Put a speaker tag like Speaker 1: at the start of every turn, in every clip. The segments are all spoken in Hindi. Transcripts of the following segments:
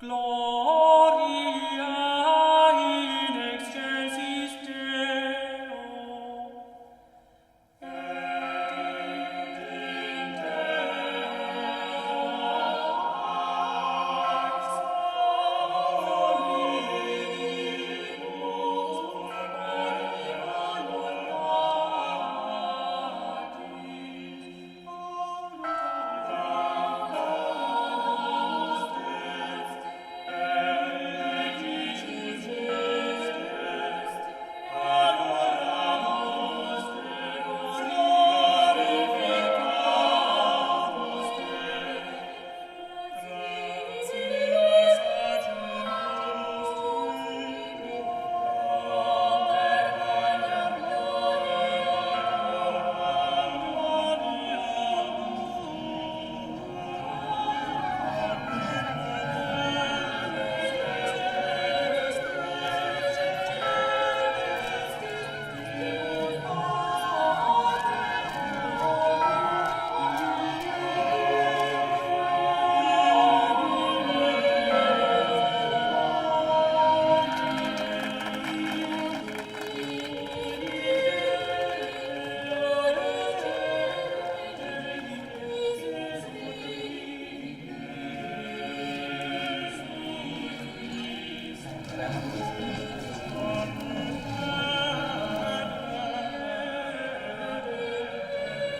Speaker 1: Gloria in excelsis Deo, et in terras omnibus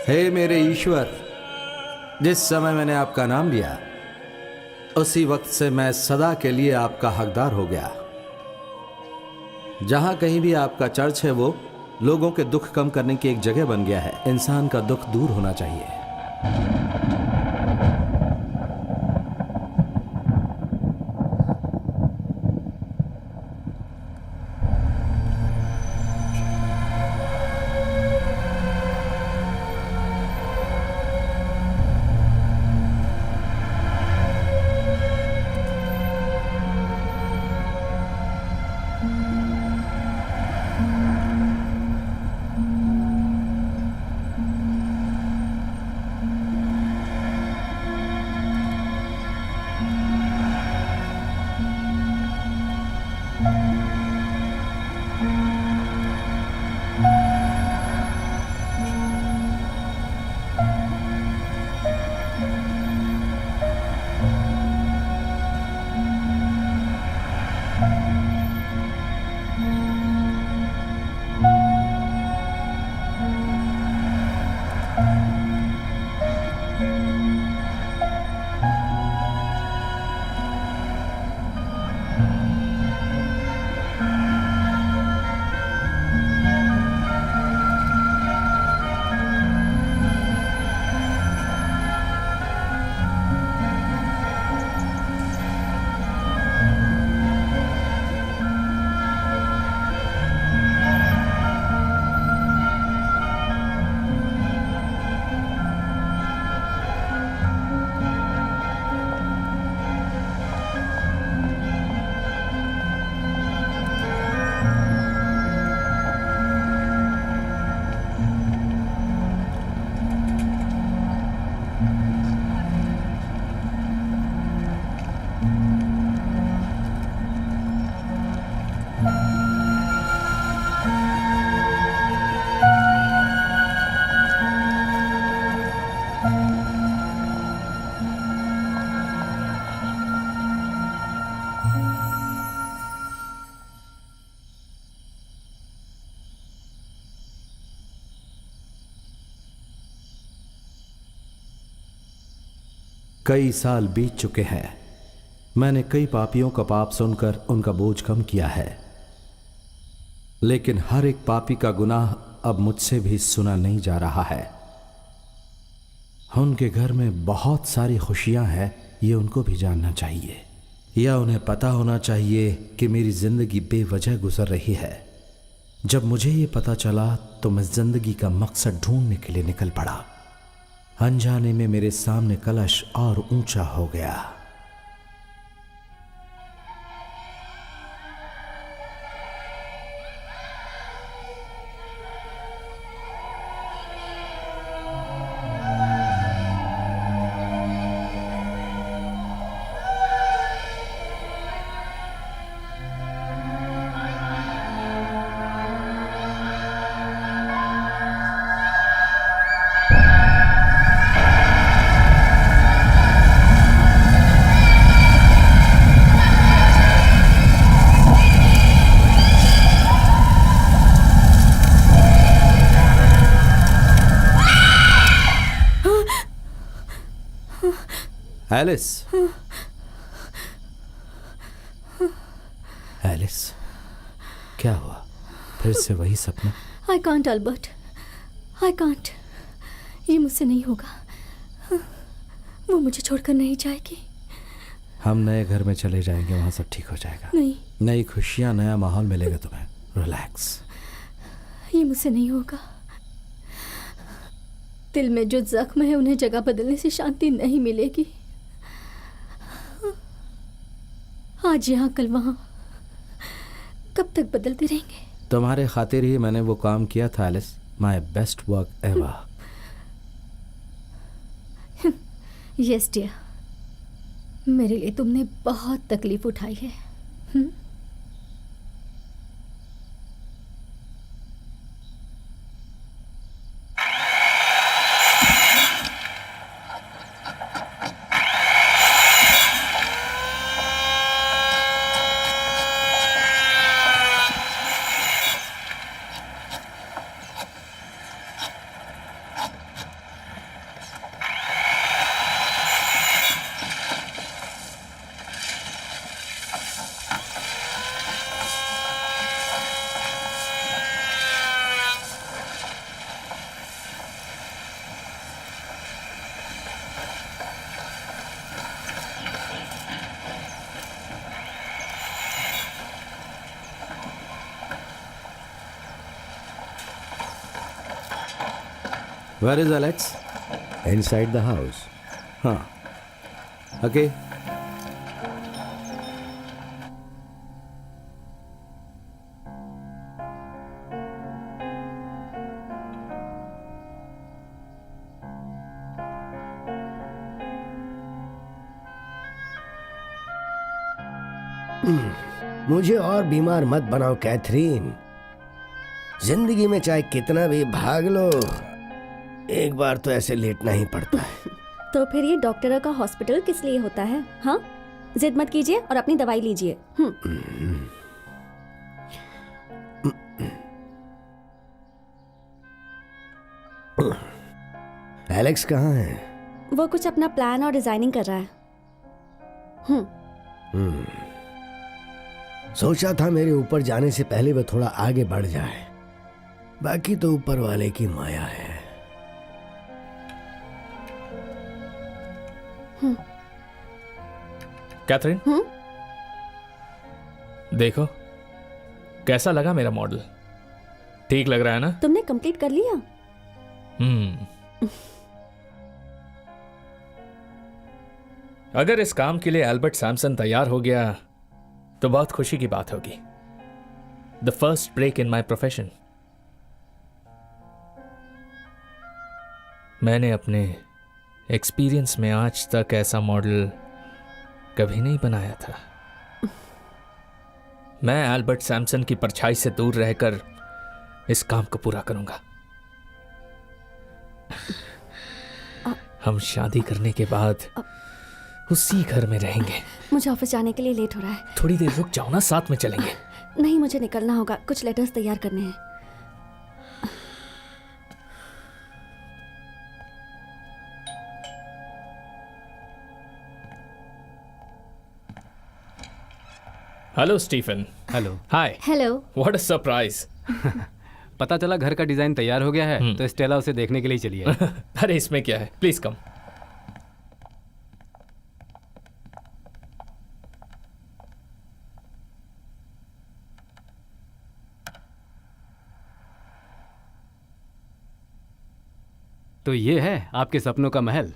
Speaker 2: हे मेरे ईश्वर, जिस समय मैंने आपका नाम लिया उसी वक्त से मैं सदा के लिए आपका हकदार हो गया। जहां कहीं भी आपका चर्च है वो लोगों के दुख कम करने की एक जगह बन गया है। इंसान का दुख दूर होना चाहिए। कई साल बीत चुके हैं। मैंने कई पापियों का पाप सुनकर उनका बोझ कम किया है, लेकिन हर एक पापी का गुनाह अब मुझसे भी सुना नहीं जा रहा है। उनके घर में बहुत सारी खुशियां हैं, ये उनको भी जानना चाहिए, या उन्हें पता होना चाहिए कि मेरी जिंदगी बेवजह गुजर रही है। जब मुझे ये पता चला तो मैं जिंदगी का मकसद ढूंढने के लिए निकल पड़ा। अनजाने में मेरे सामने कलश और ऊंचा हो गया। एलिस, एलिस, क्या हुआ? फिर से वही सपना?
Speaker 3: I can't Albert, I can't. ये मुझसे नहीं होगा। वो मुझे छोड़कर नहीं जाएगी।
Speaker 2: हम नए घर में चले जाएंगे, वहां सब ठीक हो जाएगा।
Speaker 3: नहीं,
Speaker 2: नई खुशियां, नया माहौल मिलेगा तुम्हें। रिलैक्स।
Speaker 3: ये मुझसे नहीं होगा। दिल में जो जख्म है उन्हें जगह बदलने से शांति नहीं मिलेगी। आज यहाँ कल वहाँ, कब तक बदलते रहेंगे?
Speaker 2: तुम्हारे खातिर ही मैंने वो काम किया था Alice. My best work ever.
Speaker 3: Yes dear, मेरे लिए तुमने बहुत तकलीफ उठाई है।
Speaker 2: Where is Alex?
Speaker 4: Inside the house.
Speaker 2: हाँ, okay.
Speaker 4: मुझे और बीमार मत बनाओ कैथरीन। जिंदगी में चाहे कितना भी भाग लो, एक बार तो ऐसे लेटना ही पड़ता है।
Speaker 3: तो फिर ये डॉक्टर का हॉस्पिटल किस लिए होता है? हाँ, जिद मत कीजिए और अपनी दवाई लीजिए।
Speaker 4: एलेक्स कहाँ है?
Speaker 3: वो कुछ अपना प्लान और डिजाइनिंग कर रहा है।
Speaker 4: सोचा था मेरे ऊपर जाने से पहले वह थोड़ा आगे बढ़ जाए। बाकी तो ऊपर वाले की माया है।
Speaker 5: कैथरीन, देखो कैसा लगा मेरा मॉडल? ठीक लग रहा है ना?
Speaker 3: तुमने कंप्लीट कर लिया?
Speaker 5: अगर इस काम के लिए एल्बर्ट सैमसन तैयार हो गया तो बहुत खुशी की बात होगी। The first break in my profession. मैंने अपने एक्सपीरियंस में आज तक ऐसा मॉडल कभी नहीं बनाया था। मैं एल्बर्ट सैमसन की परछाई से दूर रहकर इस काम को पूरा करूंगा। हम शादी करने के बाद उसी घर में रहेंगे।
Speaker 3: मुझे ऑफिस जाने के लिए लेट हो रहा है।
Speaker 5: थोड़ी देर रुक जाओ ना, साथ में चलेंगे।
Speaker 3: नहीं, मुझे निकलना होगा, कुछ लेटर्स तैयार करने हैं।
Speaker 5: Hello Stephen.
Speaker 6: Hello.
Speaker 5: Hi.
Speaker 3: Hello.
Speaker 5: What a surprise.
Speaker 6: पता चला घर का डिजाइन तैयार हो गया है, तो स्टेला उसे देखने के लिए चली है।
Speaker 5: अरे इसमें क्या है, प्लीज कम।
Speaker 6: तो ये है आपके सपनों का महल।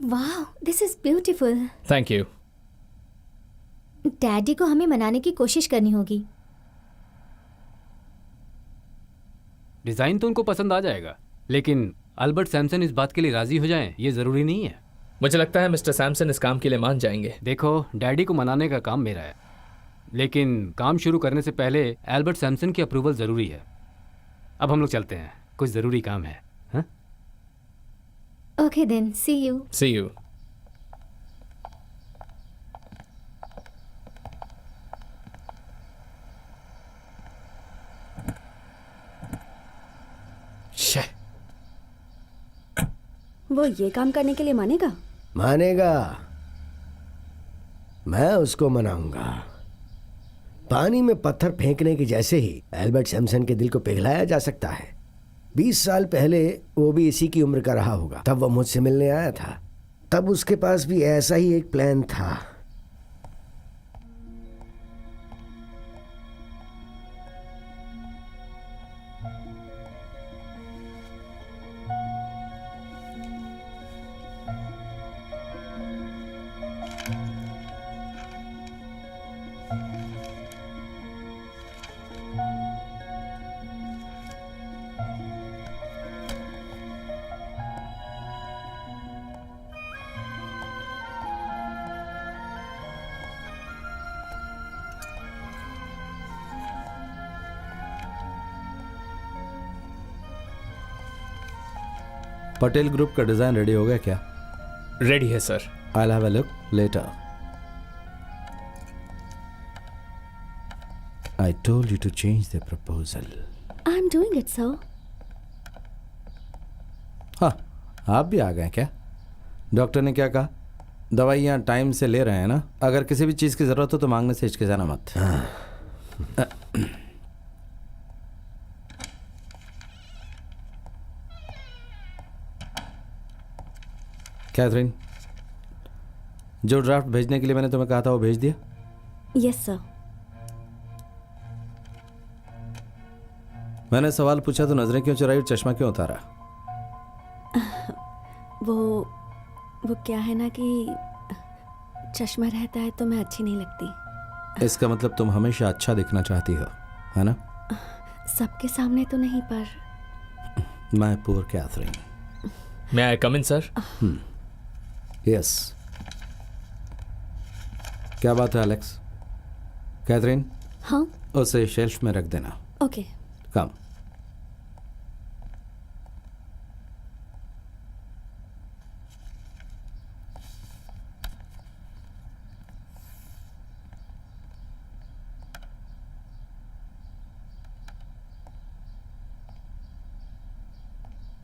Speaker 3: वाह, this is beautiful.
Speaker 5: Thank you.
Speaker 3: Daddy को हमें मनाने की कोशिश करनी होगी।
Speaker 6: डिजाइन तो उनको पसंद आ जाएगा, लेकिन अल्बर्ट सैमसन इस बात के लिए राजी हो जाएं, ये जरूरी नहीं है।
Speaker 5: मुझे लगता है मिस्टर सैमसन इस काम के लिए मान जाएंगे।
Speaker 6: देखो, डैडी को मनाने का काम मेरा है, लेकिन काम शुरू करने से पहले एल्बर्ट सैमसन की अप्रूवल जरूरी है। अब हम लोग चलते हैं, कुछ जरूरी काम है। हाँ?
Speaker 3: Okay then, see you.
Speaker 5: See you.
Speaker 3: वो ये काम करने के लिए मानेगा?
Speaker 4: मानेगा, मैं उसको मनाऊंगा। पानी में पत्थर फेंकने की जैसे ही एल्बर्ट सैमसन के दिल को पिघलाया जा सकता है। 20 साल पहले वो भी इसी की उम्र का रहा होगा। तब वो मुझसे मिलने आया था। तब उसके पास भी ऐसा ही एक प्लान था।
Speaker 2: पटेल ग्रुप का डिजाइन रेडी हो गया क्या?
Speaker 5: रेडी है sir.
Speaker 2: I'll have a look later. I told you to change the proposal.
Speaker 3: I'm doing it, sir.
Speaker 2: हाँ, आप भी आ गए क्या? डॉक्टर ने क्या कहा? दवाइयाँ टाइम से ले रहे हैं ना? अगर किसी भी चीज़ की ज़रूरत हो तो मांगने से हिचकिचाना मत। कैथरीन, जो ड्राफ्ट भेजने के लिए मैंने तुम्हें कहा था वो भेज दिया?
Speaker 3: Yes sir.
Speaker 2: मैंने सवाल पूछा तो नजरें क्यों चुराई और चश्मा क्यों उतारा?
Speaker 3: वो क्या है ना कि चश्मा रहता है तो मैं अच्छी नहीं लगती।
Speaker 2: इसका मतलब तुम हमेशा अच्छा दिखना चाहती हो, है ना?
Speaker 3: सबके सामने तो नहीं, पर
Speaker 2: my poor Catherine.
Speaker 5: May I come in sir?
Speaker 2: Yes. क्या बात है एलेक्स? कैथरीन,
Speaker 3: हाँ
Speaker 2: उसे शेल्फ में रख देना।
Speaker 3: Okay.
Speaker 2: Come.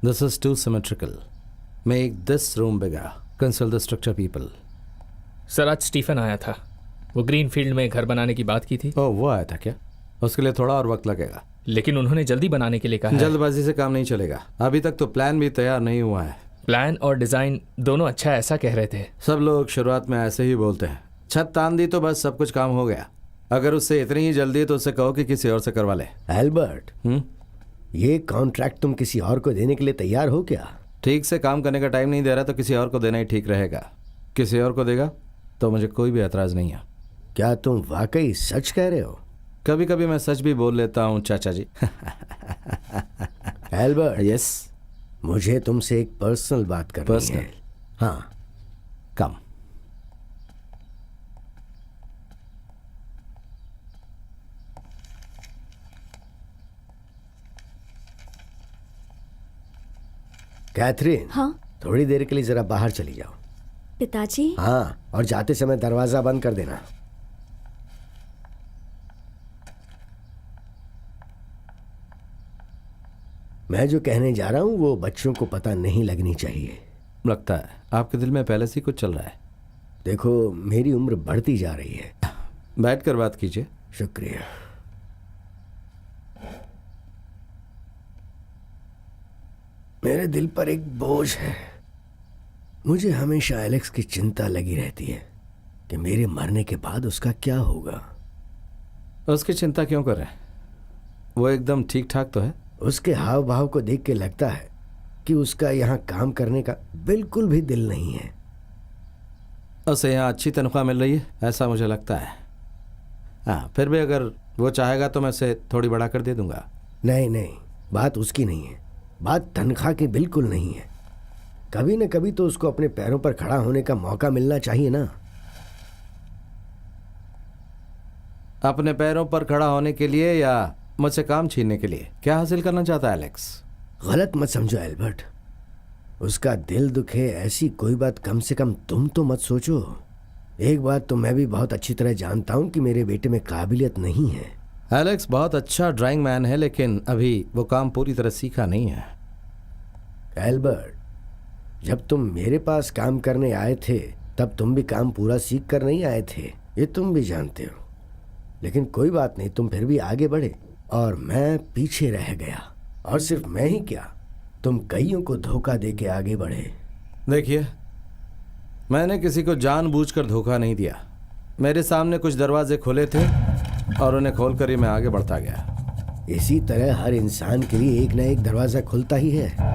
Speaker 2: This is too symmetrical. Make this room bigger. Consult the structure people.
Speaker 5: Sir आज स्टीफन आया था। वो ग्रीन फील्ड में घर बनाने की बात की थी।
Speaker 2: ओह, वो आया था क्या? उसके लिए थोड़ा और वक्त लगेगा।
Speaker 5: लेकिन उन्होंने जल्दी बनाने के लिए कहा है।
Speaker 2: जल्दबाजी से काम नहीं चलेगा। अभी तक तो प्लान भी तैयार नहीं हुआ है।
Speaker 5: प्लान और डिजाइन दोनों अच्छा है, ऐसा कह रहे थे।
Speaker 2: सब लोग शुरुआत में ऐसे ही बोलते हैं। छत तान दी तो बस सब कुछ काम हो गया। अगर उससे इतनी ही जल्दी है तो उससे कहो कि किसी और से करवा ले।
Speaker 4: एल्बर्ट, ये कॉन्ट्रैक्ट तुम किसी और को देने के लिए तैयार हो क्या?
Speaker 2: ठीक से काम करने का टाइम नहीं दे रहा तो किसी और को देना ही ठीक रहेगा। किसी और को देगा तो मुझे कोई भी एतराज नहीं है।
Speaker 4: क्या तुम वाकई सच कह रहे हो?
Speaker 2: कभी कभी मैं सच भी बोल लेता हूँ चाचा जी।
Speaker 4: एल्बर्ट,
Speaker 2: यस,
Speaker 4: मुझे तुमसे एक पर्सनल बात करनी
Speaker 2: पर्सनल?
Speaker 4: है। हाँ।
Speaker 2: कम।
Speaker 4: कैथरीन,
Speaker 3: हाँ
Speaker 4: थोड़ी देर के लिए जरा बाहर चली जाओ।
Speaker 3: पिताजी।
Speaker 4: हाँ, और जाते समय दरवाजा बंद कर देना। मैं जो कहने जा रहा हूं वो बच्चों को पता नहीं लगनी चाहिए।
Speaker 2: लगता है आपके दिल में पहले से ही कुछ चल रहा है।
Speaker 4: देखो, मेरी उम्र बढ़ती जा रही है।
Speaker 2: बैठकर बात कीजिए।
Speaker 4: शुक्रिया। मेरे दिल पर एक बोझ है। मुझे हमेशा एलेक्स की चिंता लगी रहती है कि मेरे मरने के बाद उसका क्या होगा।
Speaker 2: उसकी चिंता क्यों कर रहे हैं? वो एकदम ठीक ठाक तो है।
Speaker 4: उसके हाव भाव को देख के लगता है कि उसका यहाँ काम करने का बिल्कुल भी दिल नहीं है।
Speaker 2: उसे यहाँ अच्छी तनख्वाह मिल रही है ऐसा मुझे लगता है। हाँ, फिर भी अगर वो चाहेगा तो मैं उसे थोड़ी बढ़ा कर दे दूंगा।
Speaker 4: नहीं नहीं, बात उसकी नहीं है, बात तनख्वाह की बिल्कुल नहीं है। कभी न कभी तो उसको अपने पैरों पर खड़ा होने का मौका मिलना चाहिए ना।
Speaker 2: अपने पैरों पर खड़ा होने के लिए या मुझसे काम छीनने के लिए? क्या हासिल करना चाहता है एलेक्स?
Speaker 4: गलत मत समझो एल्बर्ट। उसका दिल दुखे ऐसी कोई बात कम से कम तुम तो मत सोचो। एक बात तो मैं भी बहुत अच्छी तरह जानता हूं कि मेरे बेटे में काबिलियत नहीं है।
Speaker 2: एलेक्स बहुत अच्छा ड्राइंग मैन है लेकिन अभी वो काम पूरी तरह सीखा नहीं है।
Speaker 4: एल्बर्ट, जब तुम मेरे पास काम करने आए थे तब तुम भी काम पूरा सीख कर नहीं आए थे, ये तुम भी जानते हो। लेकिन कोई बात नहीं, तुम फिर भी आगे बढ़े और मैं पीछे रह गया। और सिर्फ मैं ही क्या, तुम कईयों को धोखा दे के आगे बढ़े।
Speaker 2: देखिए, मैंने किसी को जानबूझकर धोखा नहीं दिया। मेरे सामने कुछ दरवाजे खुले थे और उन्हें खोलकर ही मैं आगे बढ़ता गया।
Speaker 4: इसी तरह हर इंसान के लिए एक ना एक दरवाजा खुलता ही है।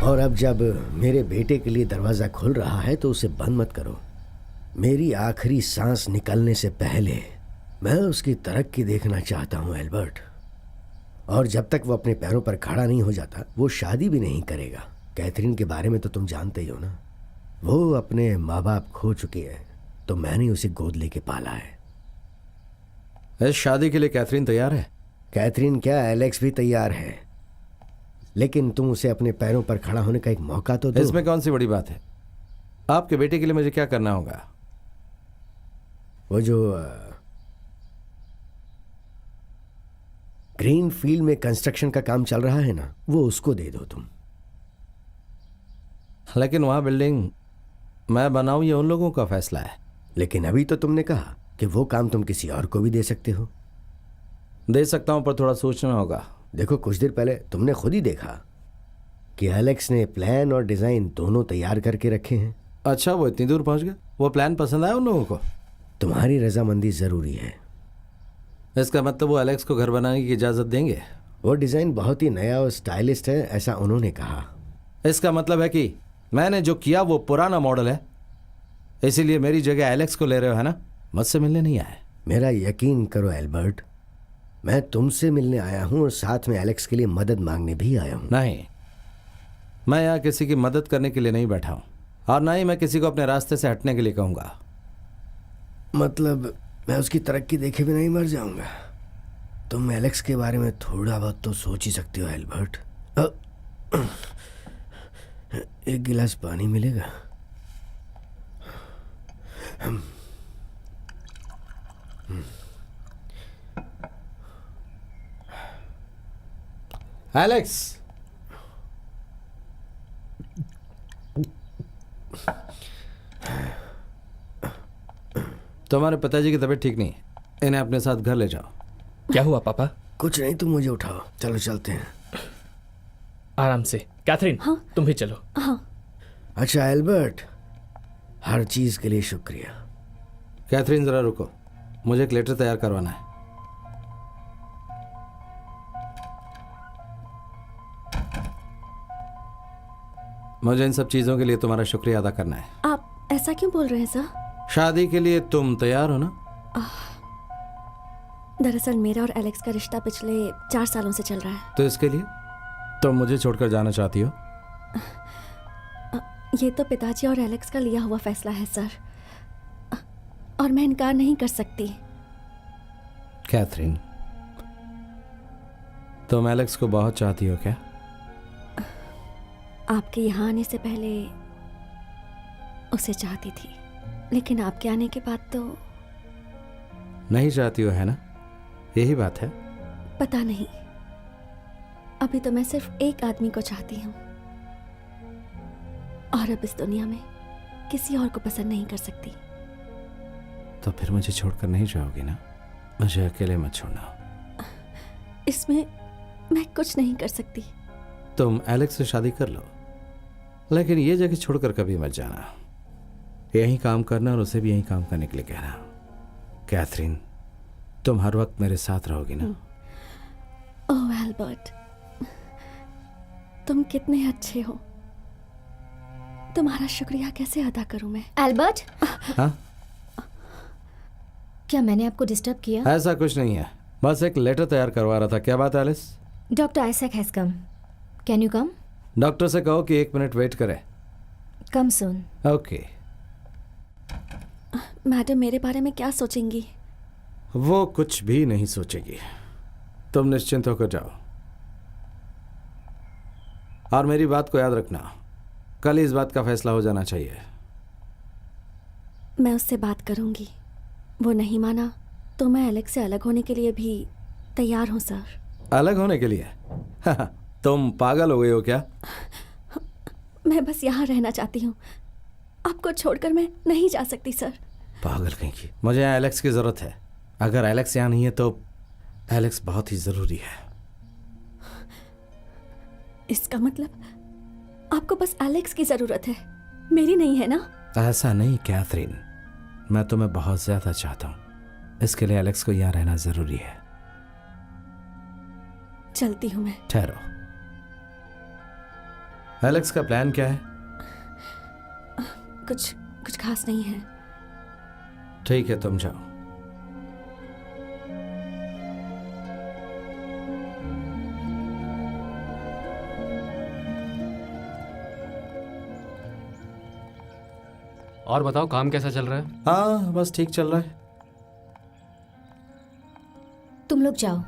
Speaker 4: और अब जब मेरे बेटे के लिए दरवाज़ा खुल रहा है तो उसे बंद मत करो। मेरी आखिरी सांस निकलने से पहले मैं उसकी तरक्की देखना चाहता हूँ एल्बर्ट। और जब तक वो अपने पैरों पर खड़ा नहीं हो जाता वो शादी भी नहीं करेगा। कैथरीन के बारे में तो तुम जानते ही हो ना, वो अपने माँ बाप खो चुकी है, तो मैंने उसे गोद लेके पाला है।
Speaker 2: इस शादी के लिए कैथरीन तैयार है?
Speaker 4: कैथरीन क्या, एलेक्स भी तैयार है, लेकिन तुम उसे अपने पैरों पर खड़ा होने का एक मौका तो दो।
Speaker 2: इसमें कौन सी बड़ी बात है? आपके बेटे के लिए मुझे क्या करना होगा?
Speaker 4: वो जो ग्रीन फील्ड में कंस्ट्रक्शन का काम चल रहा है ना, वो उसको दे दो तुम।
Speaker 2: लेकिन वहां बिल्डिंग मैं बनाऊं, ये उन लोगों का फैसला है।
Speaker 4: लेकिन अभी तो तुमने कहा कि वो काम तुम किसी और को भी दे सकते हो।
Speaker 2: दे सकता हूं, पर थोड़ा सोचना होगा।
Speaker 4: देखो, कुछ देर पहले तुमने खुद ही देखा कि एलेक्स ने प्लान और डिजाइन दोनों तैयार करके रखे हैं।
Speaker 2: अच्छा, वो इतनी दूर पहुंच गए? वो प्लान पसंद आया उन लोगों को?
Speaker 4: तुम्हारी रजामंदी जरूरी है।
Speaker 2: इसका मतलब वो एलेक्स को घर बनाने की इजाजत देंगे?
Speaker 4: वो डिजाइन बहुत ही नया और स्टाइलिस्ट है, ऐसा उन्होंने कहा।
Speaker 2: इसका मतलब है कि मैंने जो किया वो पुराना मॉडल है, इसीलिए मेरी जगह एलेक्स को ले रहे हो, है ना? मुझसे मिलने नहीं आए।
Speaker 4: मेरा यकीन करो एल्बर्ट, मैं तुमसे मिलने आया हूं और साथ में एलेक्स के लिए मदद मांगने भी आया हूं।
Speaker 2: नहीं, मैं यहाँ किसी की मदद करने के लिए नहीं बैठा हूँ, और ना ही मैं किसी को अपने रास्ते से हटने के लिए कहूँगा।
Speaker 4: मतलब मैं उसकी तरक्की देखे भी नहीं मर जाऊंगा? तुम एलेक्स के बारे में थोड़ा बहुत तो सोच ही सकते हो एल्बर्ट। एक गिलास पानी मिलेगा?
Speaker 2: एलेक्स, तुम्हारे पिताजी की तबीयत ठीक नहीं है, इन्हें अपने साथ घर ले जाओ।
Speaker 5: क्या हुआ पापा?
Speaker 4: कुछ नहीं, तुम मुझे उठाओ, चलो चलते हैं।
Speaker 5: आराम से। कैथरीन,
Speaker 3: हाँ?
Speaker 5: तुम भी चलो।
Speaker 3: हाँ।
Speaker 4: अच्छा एल्बर्ट, हर चीज के लिए शुक्रिया।
Speaker 2: कैथरीन जरा रुको, मुझे एक लेटर तैयार करवाना है। मुझे इन सब चीजों के लिए तुम्हारा शुक्रिया अदा करना है।
Speaker 3: आप ऐसा क्यों बोल रहे हैं सर?
Speaker 2: शादी के लिए तुम तैयार हो ना?
Speaker 3: दरअसल मेरा और एलेक्स का रिश्ता पिछले 4 सालों से चल रहा है।
Speaker 2: तो इसके लिए तुम मुझे छोड़कर जाना चाहती हो?
Speaker 3: ये तो पिताजी और एलेक्स का लिया हुआ फैसला है सर, और मैं इनकार नहीं कर सकती।
Speaker 2: कैथरीन, तुम एलेक्स को बहुत चाहती हो क्या?
Speaker 3: आपके यहाँ आने से पहले उसे चाहती थी, लेकिन आपके आने के बाद तो
Speaker 2: नहीं चाहती हो, है ना? यही बात है।
Speaker 3: पता नहीं, अभी तो मैं सिर्फ एक आदमी को चाहती हूँ, और अब इस दुनिया में किसी और को पसंद नहीं कर सकती।
Speaker 2: तो फिर मुझे छोड़कर नहीं जाओगी ना? मुझे अकेले मत छोड़ना।
Speaker 3: इसमें मैं कुछ नहीं कर सकती।
Speaker 2: तुम एलेक्स से शादी कर लो, लेकिन ये जगह छोड़कर कभी मत जाना। यहीं काम करना और उसे भी यहीं काम करने के लिए कहना। कैथरीन, तुम हर वक्त मेरे साथ रहोगी ना?
Speaker 3: ओह एल्बर्ट, तुम कितने अच्छे हो। तुम्हारा शुक्रिया कैसे अदा करूं मैं?
Speaker 7: एल्बर्ट,
Speaker 2: हाँ,
Speaker 7: क्या मैंने आपको डिस्टर्ब किया?
Speaker 2: ऐसा कुछ नहीं है, बस एक लेटर तैयार करवा रहा था। क्या बात है Alice?
Speaker 7: Doctor Isaac has come. Can you come?
Speaker 2: Doctor से कहो कि 1 मिनट वेट करे।
Speaker 7: कम सून।
Speaker 2: ओके।
Speaker 3: मैडम मेरे बारे में क्या सोचेंगी?
Speaker 2: वो कुछ भी नहीं सोचेगी, तुम निश्चिंत होकर जाओ। और मेरी बात को याद रखना, कल ही इस बात का फैसला हो जाना चाहिए।
Speaker 3: मैं उससे बात करूंगी। वो नहीं माना तो मैं एलेक्स से अलग होने के लिए भी तैयार हूं सर।
Speaker 2: अलग होने के लिए? तुम पागल हो गई हो क्या?
Speaker 3: मैं बस यहाँ रहना चाहती हूँ, आपको छोड़कर मैं नहीं जा सकती सर।
Speaker 2: पागल कहीं की। मुझे यहाँ एलेक्स की जरूरत है। अगर एलेक्स यहाँ नहीं है तो एलेक्स बहुत ही जरूरी है।
Speaker 3: इसका मतलब आपको बस एलेक्स की जरूरत है, मेरी नहीं है ना?
Speaker 2: ऐसा नहीं कैथरीन, मैं तुम्हें बहुत ज्यादा चाहता हूँ, इसके लिए एलेक्स को यहाँ रहना जरूरी है।
Speaker 3: चलती हूँ मैं।
Speaker 2: ठहरो, एलेक्स का प्लान क्या है?
Speaker 3: कुछ खास नहीं है।
Speaker 2: ठीक है, तुम जाओ।
Speaker 6: और बताओ, काम कैसा चल रहा है?
Speaker 2: हाँ, बस ठीक चल रहा है।
Speaker 7: तुम लोग जाओ,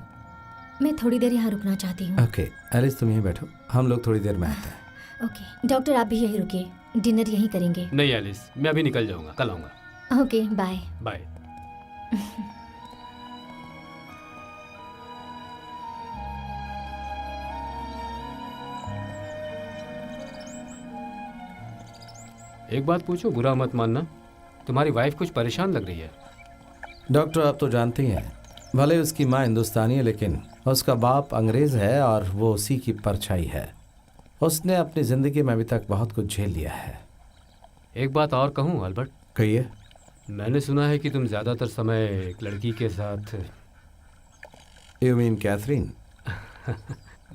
Speaker 7: मैं थोड़ी देर यहाँ रुकना चाहती हूँ।
Speaker 2: ओके एलिस, तुम यहीं बैठो, हम लोग थोड़ी देर में आते हैं।
Speaker 7: ओके डॉक्टर, आप भी यहीं रुकिए, डिनर यहीं करेंगे।
Speaker 6: नहीं एलिस, मैं अभी निकल जाऊंगा, कल आऊंगा।
Speaker 7: Okay bye.
Speaker 6: बाय। एक बात पूछो, बुरा मत मानना, तुम्हारी वाइफ कुछ परेशान लग रही है।
Speaker 2: डॉक्टर, आप तो जानते ही हैं, भले उसकी माँ हिंदुस्तानी है लेकिन उसका बाप अंग्रेज है और वो उसी की परछाई है। उसने अपनी जिंदगी में अभी तक बहुत कुछ झेल लिया है।
Speaker 6: एक बात और कहूँ अल्बर्ट?
Speaker 2: कहिए।
Speaker 6: मैंने सुना है कि तुम ज़्यादातर समय एक लड़की के साथ।
Speaker 2: You mean Catherine?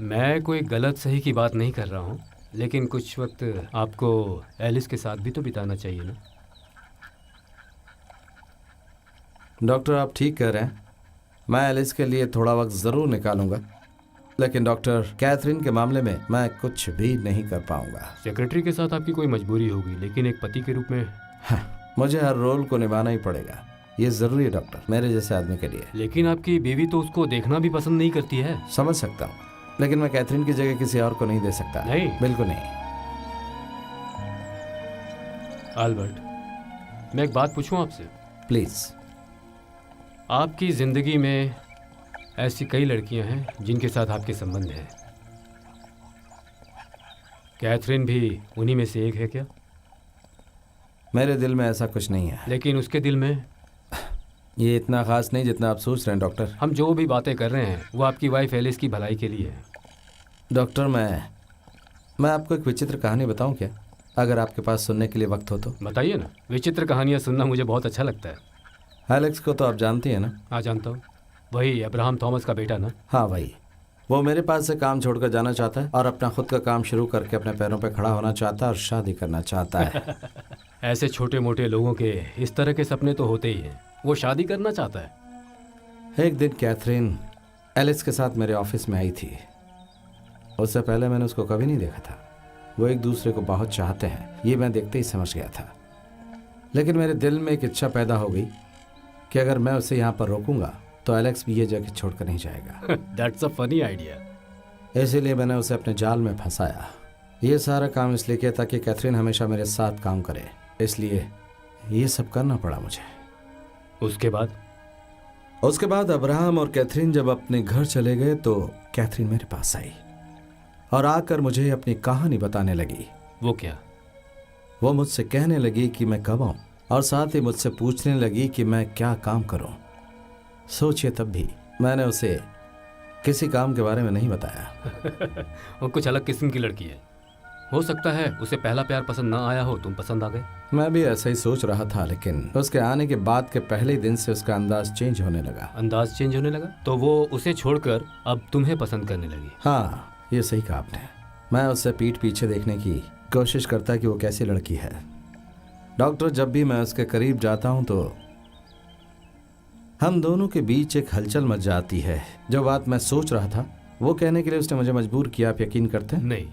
Speaker 6: मैं कोई गलत सही की बात नहीं कर रहा हूँ, लेकिन कुछ वक्त आपको एलिस के साथ भी तो बिताना चाहिए ना।
Speaker 2: डॉक्टर, आप ठीक कह रहे हैं, मैं एलिस के लिए थोड़ा वक्त ज़रूर निकालूंगा, लेकिन डॉक्टर कैथरीन के मामले में मैं कुछ भी नहीं कर पाऊंगा।
Speaker 6: सेक्रेटरी के साथ आपकी कोई मजबूरी होगी, लेकिन एक पति के रूप में।
Speaker 2: हाँ, मुझे हर रोल को निभाना ही पड़ेगा, ये ज़रूरी है डॉक्टर, मेरे जैसे आदमी के लिए।
Speaker 6: लेकिन आपकी बीवी तो उसको देखना भी पसंद नहीं करती है।
Speaker 2: समझ सकता हूँ, लेकिन मैं कैथरीन की जगह किसी और को नहीं दे सकता।
Speaker 6: नहीं?
Speaker 2: बिल्कुल नहीं।
Speaker 6: अल्बर्ट, मैं एक बात पूछूं आपसे?
Speaker 2: प्लीज़।
Speaker 6: आपकी ज़िंदगी में ऐसी कई लड़कियां हैं जिनके साथ आपके संबंध हैं। कैथरीन भी उन्हीं में से एक है क्या?
Speaker 2: मेरे दिल में ऐसा कुछ नहीं है।
Speaker 6: लेकिन उसके दिल में?
Speaker 2: ये इतना खास नहीं जितना आप सोच रहे हैं डॉक्टर।
Speaker 6: हम जो भी बातें कर रहे हैं वो आपकी वाइफ एलिस की भलाई के लिए है।
Speaker 2: डॉक्टर, मैं आपको एक विचित्र कहानी बताऊं क्या, अगर आपके पास सुनने के लिए वक्त हो तो?
Speaker 6: बताइए ना, विचित्र कहानियाँ सुनना मुझे बहुत अच्छा लगता है।
Speaker 2: एलेक्स को तो आप जानती हैं ना?
Speaker 6: हाँ जानता हूँ, वही अब्राहम थॉमस का बेटा ना?
Speaker 2: हाँ वही। वो मेरे पास से काम छोड़कर जाना चाहता है और अपना खुद का काम शुरू करके अपने पैरों पर खड़ा होना चाहता है और शादी करना चाहता है।
Speaker 6: ऐसे छोटे मोटे लोगों के इस तरह के सपने तो होते ही हैं। वो शादी करना चाहता है।
Speaker 2: एक दिन कैथरीन एलिस के साथ मेरे ऑफिस में आई थी। उससे पहले मैंने उसको कभी नहीं देखा था। वो एक दूसरे को बहुत चाहते हैं, ये मैं देखते ही समझ गया था। लेकिन मेरे दिल में एक इच्छा पैदा हो गई कि अगर मैं उसे यहाँ पर रोकूंगा तो एलेक्स भी ये जगह छोड़कर नहीं जाएगा।
Speaker 6: That's a funny idea.
Speaker 2: इसीलिए मैंने उसे अपने जाल में फंसाया। ये सारा काम इसलिए किया ताकि कैथरीन हमेशा मेरे साथ काम करे, इसलिए ये सब करना पड़ा मुझे। उसके बाद अब्राहम और कैथरीन जब अपने घर चले गए तो कैथरीन मेरे पास आई और आकर मुझे अपनी कहानी बताने लगी।
Speaker 6: वो क्या?
Speaker 2: वो मुझसे कहने लगी कि मैं कब आऊं और साथ ही मुझसे पूछने लगी कि मैं क्या काम करूं। सोचिए, तब भी मैंने उसे किसी काम के बारे में नहीं बताया।
Speaker 6: वो कुछ अलग किस्म की लड़की है। हो सकता है उसे पहला प्यार पसंद ना आया हो, तुम पसंद आ गए।
Speaker 2: मैं भी ऐसा ही सोच रहा था, लेकिन उसके आने के बाद के पहले ही दिन से उसका अंदाज चेंज होने लगा।
Speaker 6: अंदाज चेंज होने लगा तो वो उसे छोड़कर अब तुम्हें पसंद करने लगी।
Speaker 2: हाँ, ये सही कहा आपने। मैं उससे पीठ पीछे देखने की कोशिश करता कि वो कैसी लड़की है। डॉक्टर, जब भी मैं उसके करीब जाता हूँ तो हम दोनों के बीच एक हलचल मच जाती है। जो बात मैं सोच रहा था वो कहने के लिए उसने मुझे मजबूर किया। आप यकीन करते हैं?
Speaker 6: नहीं,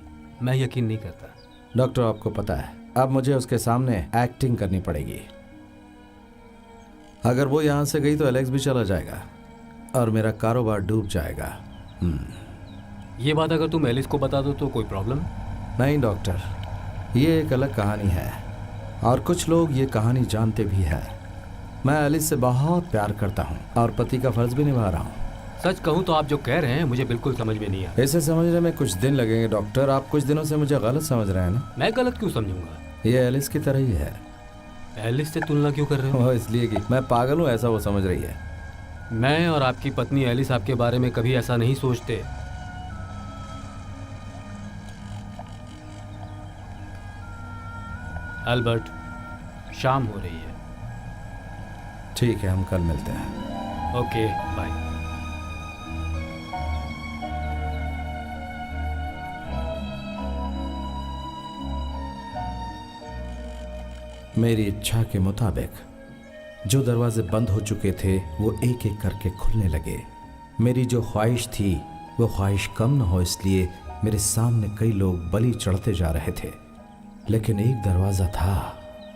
Speaker 6: मैं यकीन नहीं करता।
Speaker 2: डॉक्टर, आपको पता है अब मुझे उसके सामने एक्टिंग करनी पड़ेगी। अगर वो यहाँ से गई तो एलेक्स भी चला जाएगा और मेरा कारोबार डूब जाएगा।
Speaker 6: ये बात अगर तुम एलिस को बता दो तो कोई प्रॉब्लम?
Speaker 2: नहीं डॉक्टर, ये एक अलग कहानी है और कुछ लोग ये कहानी जानते भी हैं। मैं एलिस से बहुत प्यार करता हूँ और पति का फर्ज भी निभा रहा हूँ।
Speaker 6: सच कहूँ तो आप जो कह रहे हैं मुझे बिल्कुल समझ में नहीं आया।
Speaker 2: इसे समझने में कुछ दिन लगेंगे डॉक्टर। आप कुछ दिनों से मुझे गलत समझ रहे हैं ना?
Speaker 6: मैं गलत क्यों समझूंगा?
Speaker 2: ये एलिस की तरह ही है।
Speaker 6: एलिस से तुलना क्यों कर रहे हो?
Speaker 2: वो इसलिए कि मैं पागल हूँ ऐसा वो समझ रही है।
Speaker 6: मैं और आपकी पत्नी एलिस आपके बारे में कभी ऐसा नहीं सोचते। एल्बर्ट, शाम हो रही है।
Speaker 2: ठीक है, हम कल मिलते हैं।
Speaker 6: Okay, bye.
Speaker 2: मेरी इच्छा के मुताबिक जो दरवाजे बंद हो चुके थे वो एक एक करके खुलने लगे। मेरी जो ख्वाहिश थी वो ख्वाहिश कम न हो, इसलिए मेरे सामने कई लोग बलि चढ़ते जा रहे थे। लेकिन एक दरवाज़ा था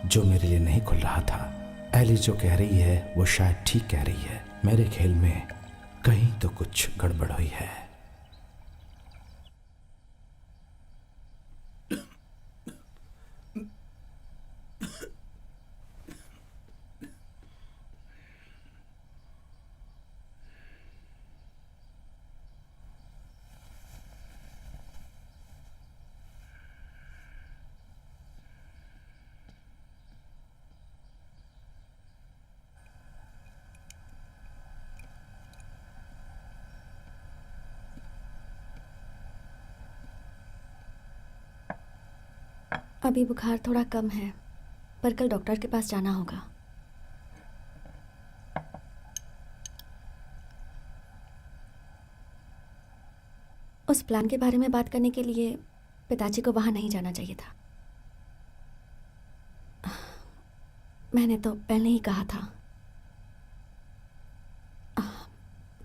Speaker 2: जो मेरे लिए नहीं खुल रहा था। एलिस जो कह रही है वो शायद ठीक कह रही है। मेरे खेल में कहीं तो कुछ गड़बड़ हुई है।
Speaker 3: अभी बुखार थोड़ा कम है, पर कल डॉक्टर के पास जाना होगा। उस प्लान के बारे में बात करने के लिए पिताजी को वहां नहीं जाना चाहिए था। मैंने तो पहले ही कहा था।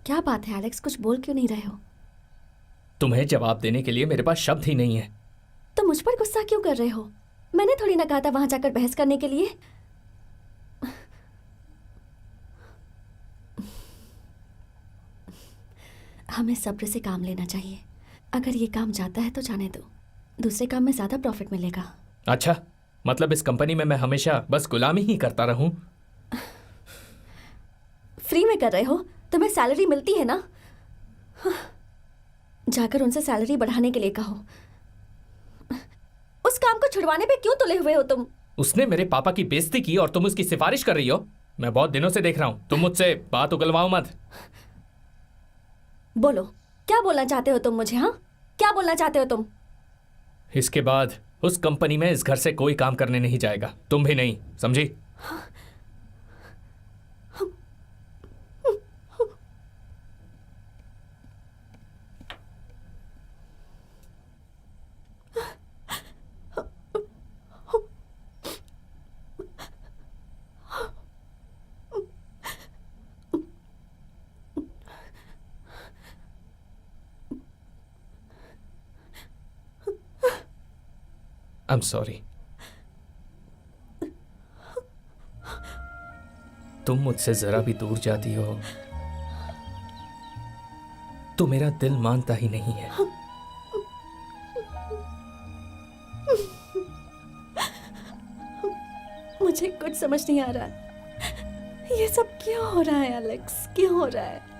Speaker 3: क्या बात है एलेक्स, कुछ बोल क्यों नहीं रहे हो?
Speaker 5: तुम्हें जवाब देने के लिए मेरे पास शब्द ही नहीं है।
Speaker 3: तो मुझ पर गुस्सा क्यों कर रहे हो? मैंने थोड़ी ना कहा था वहां जाकर बहस करने के लिए। हमें सब्र से काम लेना चाहिए। अगर ये काम जाता है तो जाने दो, दूसरे काम में ज्यादा प्रॉफिट मिलेगा।
Speaker 5: अच्छा, मतलब इस कंपनी में मैं हमेशा बस गुलामी ही करता रहूं?
Speaker 3: फ्री में कर रहे हो, तुम्हें सैलरी मिलती है ना। जाकर उनसे सैलरी बढ़ाने के लिए कहो। उस काम को छुड़वाने पे क्यों तुले हुए हो तुम?
Speaker 5: उसने मेरे पापा की बेइज्जती की और तुम उसकी सिफारिश कर रही हो? मैं बहुत दिनों से देख रहा हूं, तुम मुझसे बात उगलवाओ मत।
Speaker 3: बोलो, क्या बोलना चाहते हो तुम मुझे? हाँ, क्या बोलना चाहते हो तुम?
Speaker 5: इसके बाद उस कंपनी में इस घर से कोई काम करने नहीं जाएगा, तुम भी नहीं, समझी? I am sorry. तुम मुझसे जरा भी दूर जाती हो तो मेरा दिल मानता ही नहीं है।
Speaker 3: मुझे कुछ समझ नहीं आ रहा। ये सब क्यों हो रहा है एलेक्स, क्यों हो रहा है?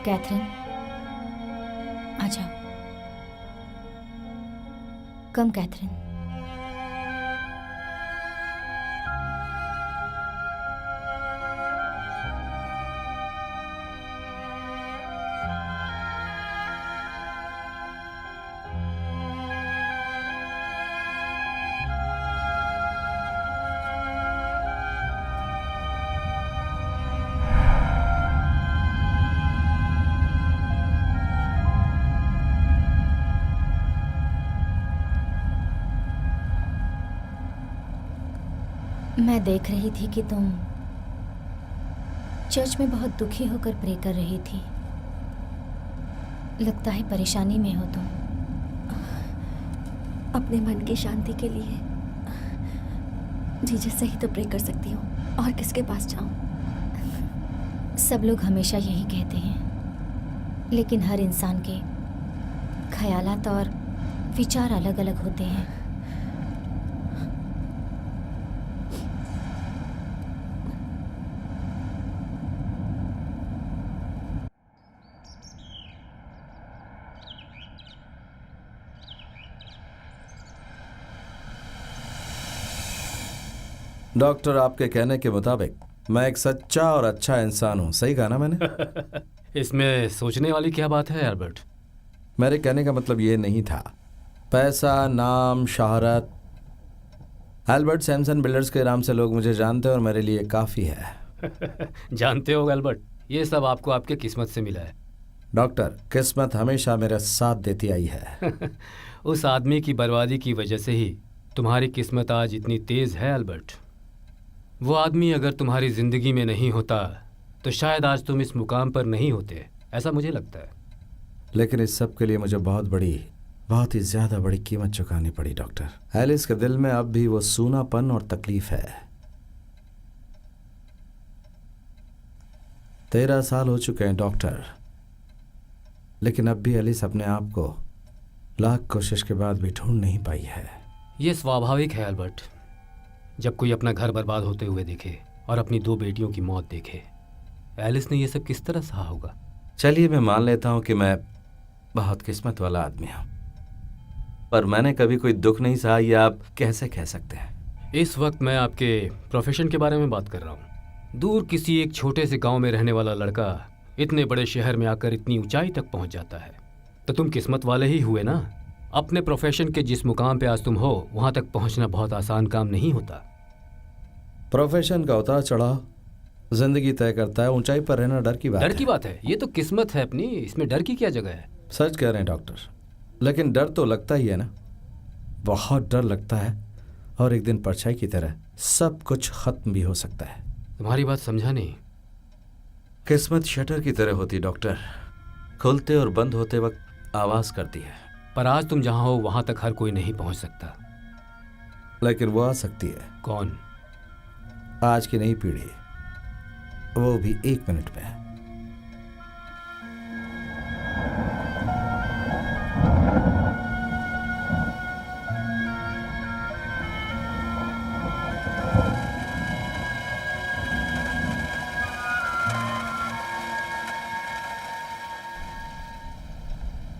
Speaker 7: कैथरीन, आ जाओ। कम कैथरीन। मैं देख रही थी कि तुम चर्च में बहुत दुखी होकर प्रे कर रही थी। लगता है परेशानी में हो तुम।
Speaker 3: अपने मन की शांति के लिए जीजस से ही तो प्रे कर सकती हूँ, और किसके पास जाऊँ?
Speaker 7: सब लोग हमेशा यही कहते हैं, लेकिन हर इंसान के ख्यालात और विचार अलग अलग होते हैं।
Speaker 2: डॉक्टर, आपके कहने के मुताबिक मैं एक सच्चा और अच्छा इंसान हूँ, सही कहा ना मैंने?
Speaker 6: इसमें सोचने वाली क्या बात है एल्बर्ट?
Speaker 2: मेरे कहने का मतलब ये नहीं था। पैसा, नाम, शहरत, एल्बर्ट सैमसन बिल्डर्स के नाम से लोग मुझे जानते हैं और मेरे लिए काफ़ी है।
Speaker 6: जानते हो एल्बर्ट, ये सब आपको आपके किस्मत से मिला है।
Speaker 2: डॉक्टर, किस्मत हमेशा मेरा साथ देती आई है।
Speaker 6: उस आदमी की बर्बादी की वजह से ही तुम्हारी किस्मत आज इतनी तेज है एल्बर्ट। वो आदमी अगर तुम्हारी जिंदगी में नहीं होता तो शायद आज तुम इस मुकाम पर नहीं होते, ऐसा मुझे लगता है।
Speaker 2: लेकिन इस सब के लिए मुझे बहुत ही ज्यादा बड़ी कीमत चुकानी पड़ी डॉक्टर। एलिस के दिल में अब भी वो सूनापन और तकलीफ है। 13 साल हो चुके हैं डॉक्टर, लेकिन अब भी एलिस अपने आप को लाख कोशिश के बाद भी ढूंढ नहीं पाई है।
Speaker 6: ये स्वाभाविक है एल्बर्ट। जब कोई अपना घर बर्बाद होते हुए देखे और अपनी 2 बेटियों की मौत देखे, एलिस ने ये सब किस तरह सहा होगा?
Speaker 2: चलिए, मैं मान लेता हूं कि मैं बहुत किस्मत वाला आदमी हूं, पर मैंने कभी कोई दुख नहीं सहा, ये आप कैसे कह सकते हैं?
Speaker 6: इस वक्त मैं आपके प्रोफेशन के बारे में बात कर रहा हूँ। दूर किसी एक छोटे से गांव में रहने वाला लड़का इतने बड़े शहर में आकर इतनी ऊंचाई तक पहुंच जाता है, तो तुम किस्मत वाले ही हुए ना। अपने प्रोफेशन के जिस मुकाम पे आज तुम हो, वहां तक पहुंचना बहुत आसान काम नहीं होता।
Speaker 2: प्रोफेशन का उतार चढ़ाव जिंदगी तय करता है, ऊंचाई पर रहना डर की बात है।
Speaker 6: डर की बात है? ये तो किस्मत है अपनी, इसमें डर की क्या जगह है?
Speaker 2: सच कह रहे हैं डॉक्टर, लेकिन डर तो लगता ही है ना। बहुत डर लगता है, और एक दिन परछाई की तरह सब कुछ खत्म भी हो सकता है।
Speaker 6: तुम्हारी बात समझा नहीं।
Speaker 2: किस्मत शटर की तरह होती डॉक्टर, खुलते और बंद होते वक्त आवाज करती है।
Speaker 6: पर आज तुम जहां हो वहां तक हर कोई नहीं पहुंच सकता।
Speaker 2: लेकिन वो आ सकती है।
Speaker 6: कौन?
Speaker 2: आज की नई पीढ़ी, वो भी 1 मिनट में।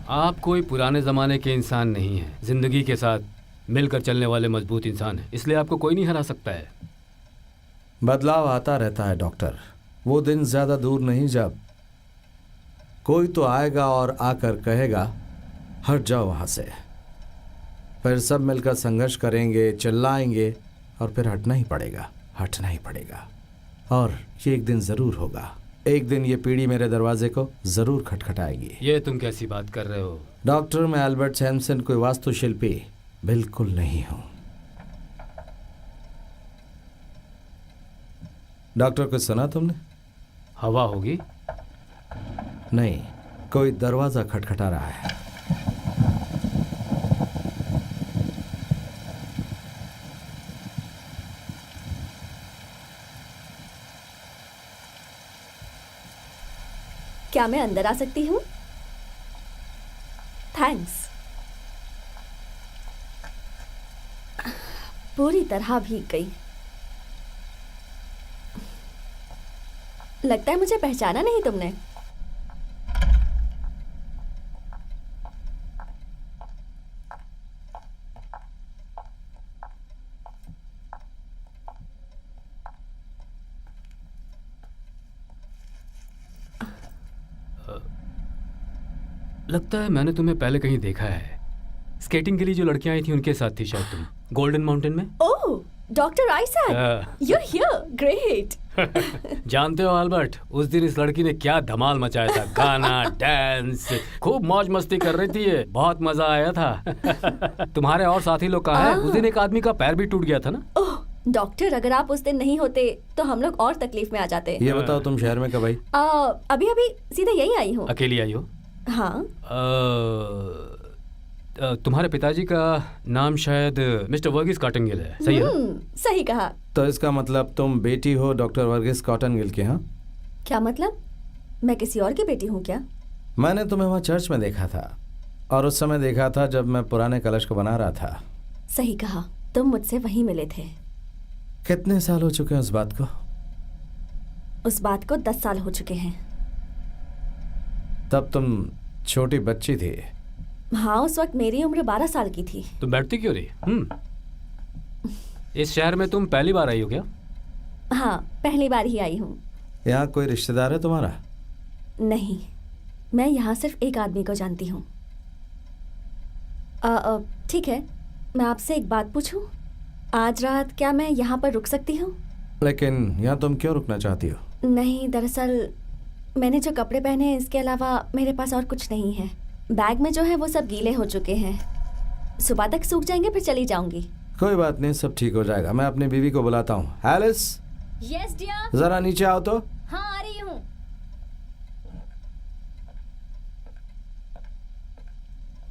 Speaker 6: आप कोई पुराने ज़माने के इंसान नहीं हैं, ज़िंदगी के साथ मिलकर चलने वाले मजबूत इंसान हैं, इसलिए आपको कोई नहीं हरा सकता है।
Speaker 2: बदलाव आता रहता है डॉक्टर, वो दिन ज़्यादा दूर नहीं जब कोई तो आएगा और आकर कहेगा हट जाओ वहाँ से। फिर सब मिलकर संघर्ष करेंगे, चिल्लाएंगे, और फिर हटना ही पड़ेगा। और ये एक दिन ज़रूर होगा। एक दिन ये पीढ़ी मेरे दरवाजे को ज़रूर खटखटाएगी।
Speaker 6: ये तुम कैसी बात कर रहे हो?
Speaker 2: डॉक्टर, मैं एल्बर्ट सैमसन कोई वास्तुशिल्पी बिल्कुल नहीं हूँ। डॉक्टर, कुछ सुना तुमने?
Speaker 6: हवा होगी?
Speaker 2: नहीं, कोई दरवाजा खटखटा रहा है।
Speaker 3: क्या मैं अंदर आ सकती हूँ? थैंक्स। पूरी तरह भीग गई। लगता है मुझे पहचाना नहीं तुमने।
Speaker 6: लगता है मैंने तुम्हें पहले कहीं देखा है। स्केटिंग के लिए जो लड़कियां आई थी उनके साथ थी शायद तुम, गोल्डन माउंटेन में।
Speaker 3: Oh, doctor Isaac, you here, great.
Speaker 6: जानते हो अल्बर्ट, उस दिन इस लड़की ने क्या धमाल मचाया था, गाना, डांस, खूब मौज मस्ती कर रही थी ये, बहुत मजा आया था। तुम्हारे और साथी लोग कहाँ हैं? उस दिन एक आदमी का पैर भी टूट गया था ना।
Speaker 3: ओह डॉक्टर, अगर आप उस दिन नहीं होते तो हम लोग और तकलीफ में आ जाते।
Speaker 2: ये बताओ तुम शहर में कब आई?
Speaker 3: अभी अभी सीधे यही आई हूँ।
Speaker 6: अकेली आई हो?
Speaker 3: हाँ।
Speaker 6: तुम्हारे पिताजी का नाम शायद मिस्टर वर्गीस कॉटनगिल है, सही है ना?
Speaker 3: सही कहा।
Speaker 2: तो इसका मतलब तुम बेटी हो डॉक्टर वर्गीस कॉटनगिल के? हाँ।
Speaker 3: क्या मतलब? मैं किसी और की बेटी हूँ क्या?
Speaker 2: मैंने तुम्हें वहाँ चर्च में देखा था, और उस समय देखा था जब मैं पुराने कलश को बना रहा था।
Speaker 3: सही कहा, तुम मुझसे वहीं मिले थे।
Speaker 2: कितने साल हो चुके हैं उस बात को?
Speaker 3: उस बात को 10 साल हो चुके हैं।
Speaker 2: तब तुम छोटी बच्ची थी।
Speaker 3: हाँ, उस वक्त मेरी उम्र 12 साल की थी।
Speaker 6: तुम बैठती क्यों रही? इस शहर में तुम पहली बार आई हो क्या?
Speaker 3: हाँ, पहली बार ही आई हूँ।
Speaker 2: यहाँ कोई रिश्तेदार है तुम्हारा?
Speaker 3: नहीं, मैं यहाँ सिर्फ एक आदमी को जानती हूँ। ठीक है, मैं आपसे एक बात पूछूं? आज रात क्या मैं यहाँ पर रुक सकती हूँ?
Speaker 2: लेकिन यहाँ तुम क्यों रुकना चाहती हो?
Speaker 3: नहीं, दरअसल मैंने जो कपड़े पहने हैं इसके अलावा मेरे पास और कुछ नहीं है। बैग में जो है वो सब गीले हो चुके हैं। सुबह तक सूख जाएंगे, फिर चली जाऊंगी।
Speaker 2: कोई बात नहीं, सब ठीक हो जाएगा। मैं अपनी बीवी को बुलाता हूँ। Alice,
Speaker 7: yes dear.
Speaker 2: जरा नीचे आओ तो।
Speaker 7: हाँ, आ रही हूँ।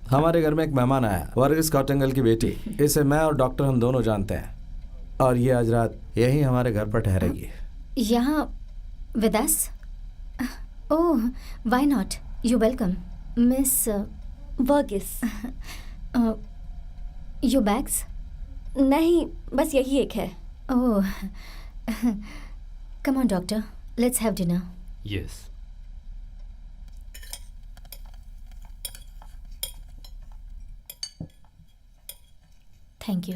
Speaker 2: हमारे घर में एक मेहमान आया, वर्गीस कॉटनगिल की बेटी। इसे मैं और डॉक्टर हम दोनों जानते हैं, और ये आज रात यहीं हमारे घर पर ठहरेगी।
Speaker 7: यहाँ with us? Oh, why not, you welcome miss
Speaker 3: Varghese.
Speaker 7: Your bags?
Speaker 3: नहीं, बस यही एक है।
Speaker 7: Oh, come on doctor, let's have dinner.
Speaker 6: Yes.
Speaker 7: Thank you.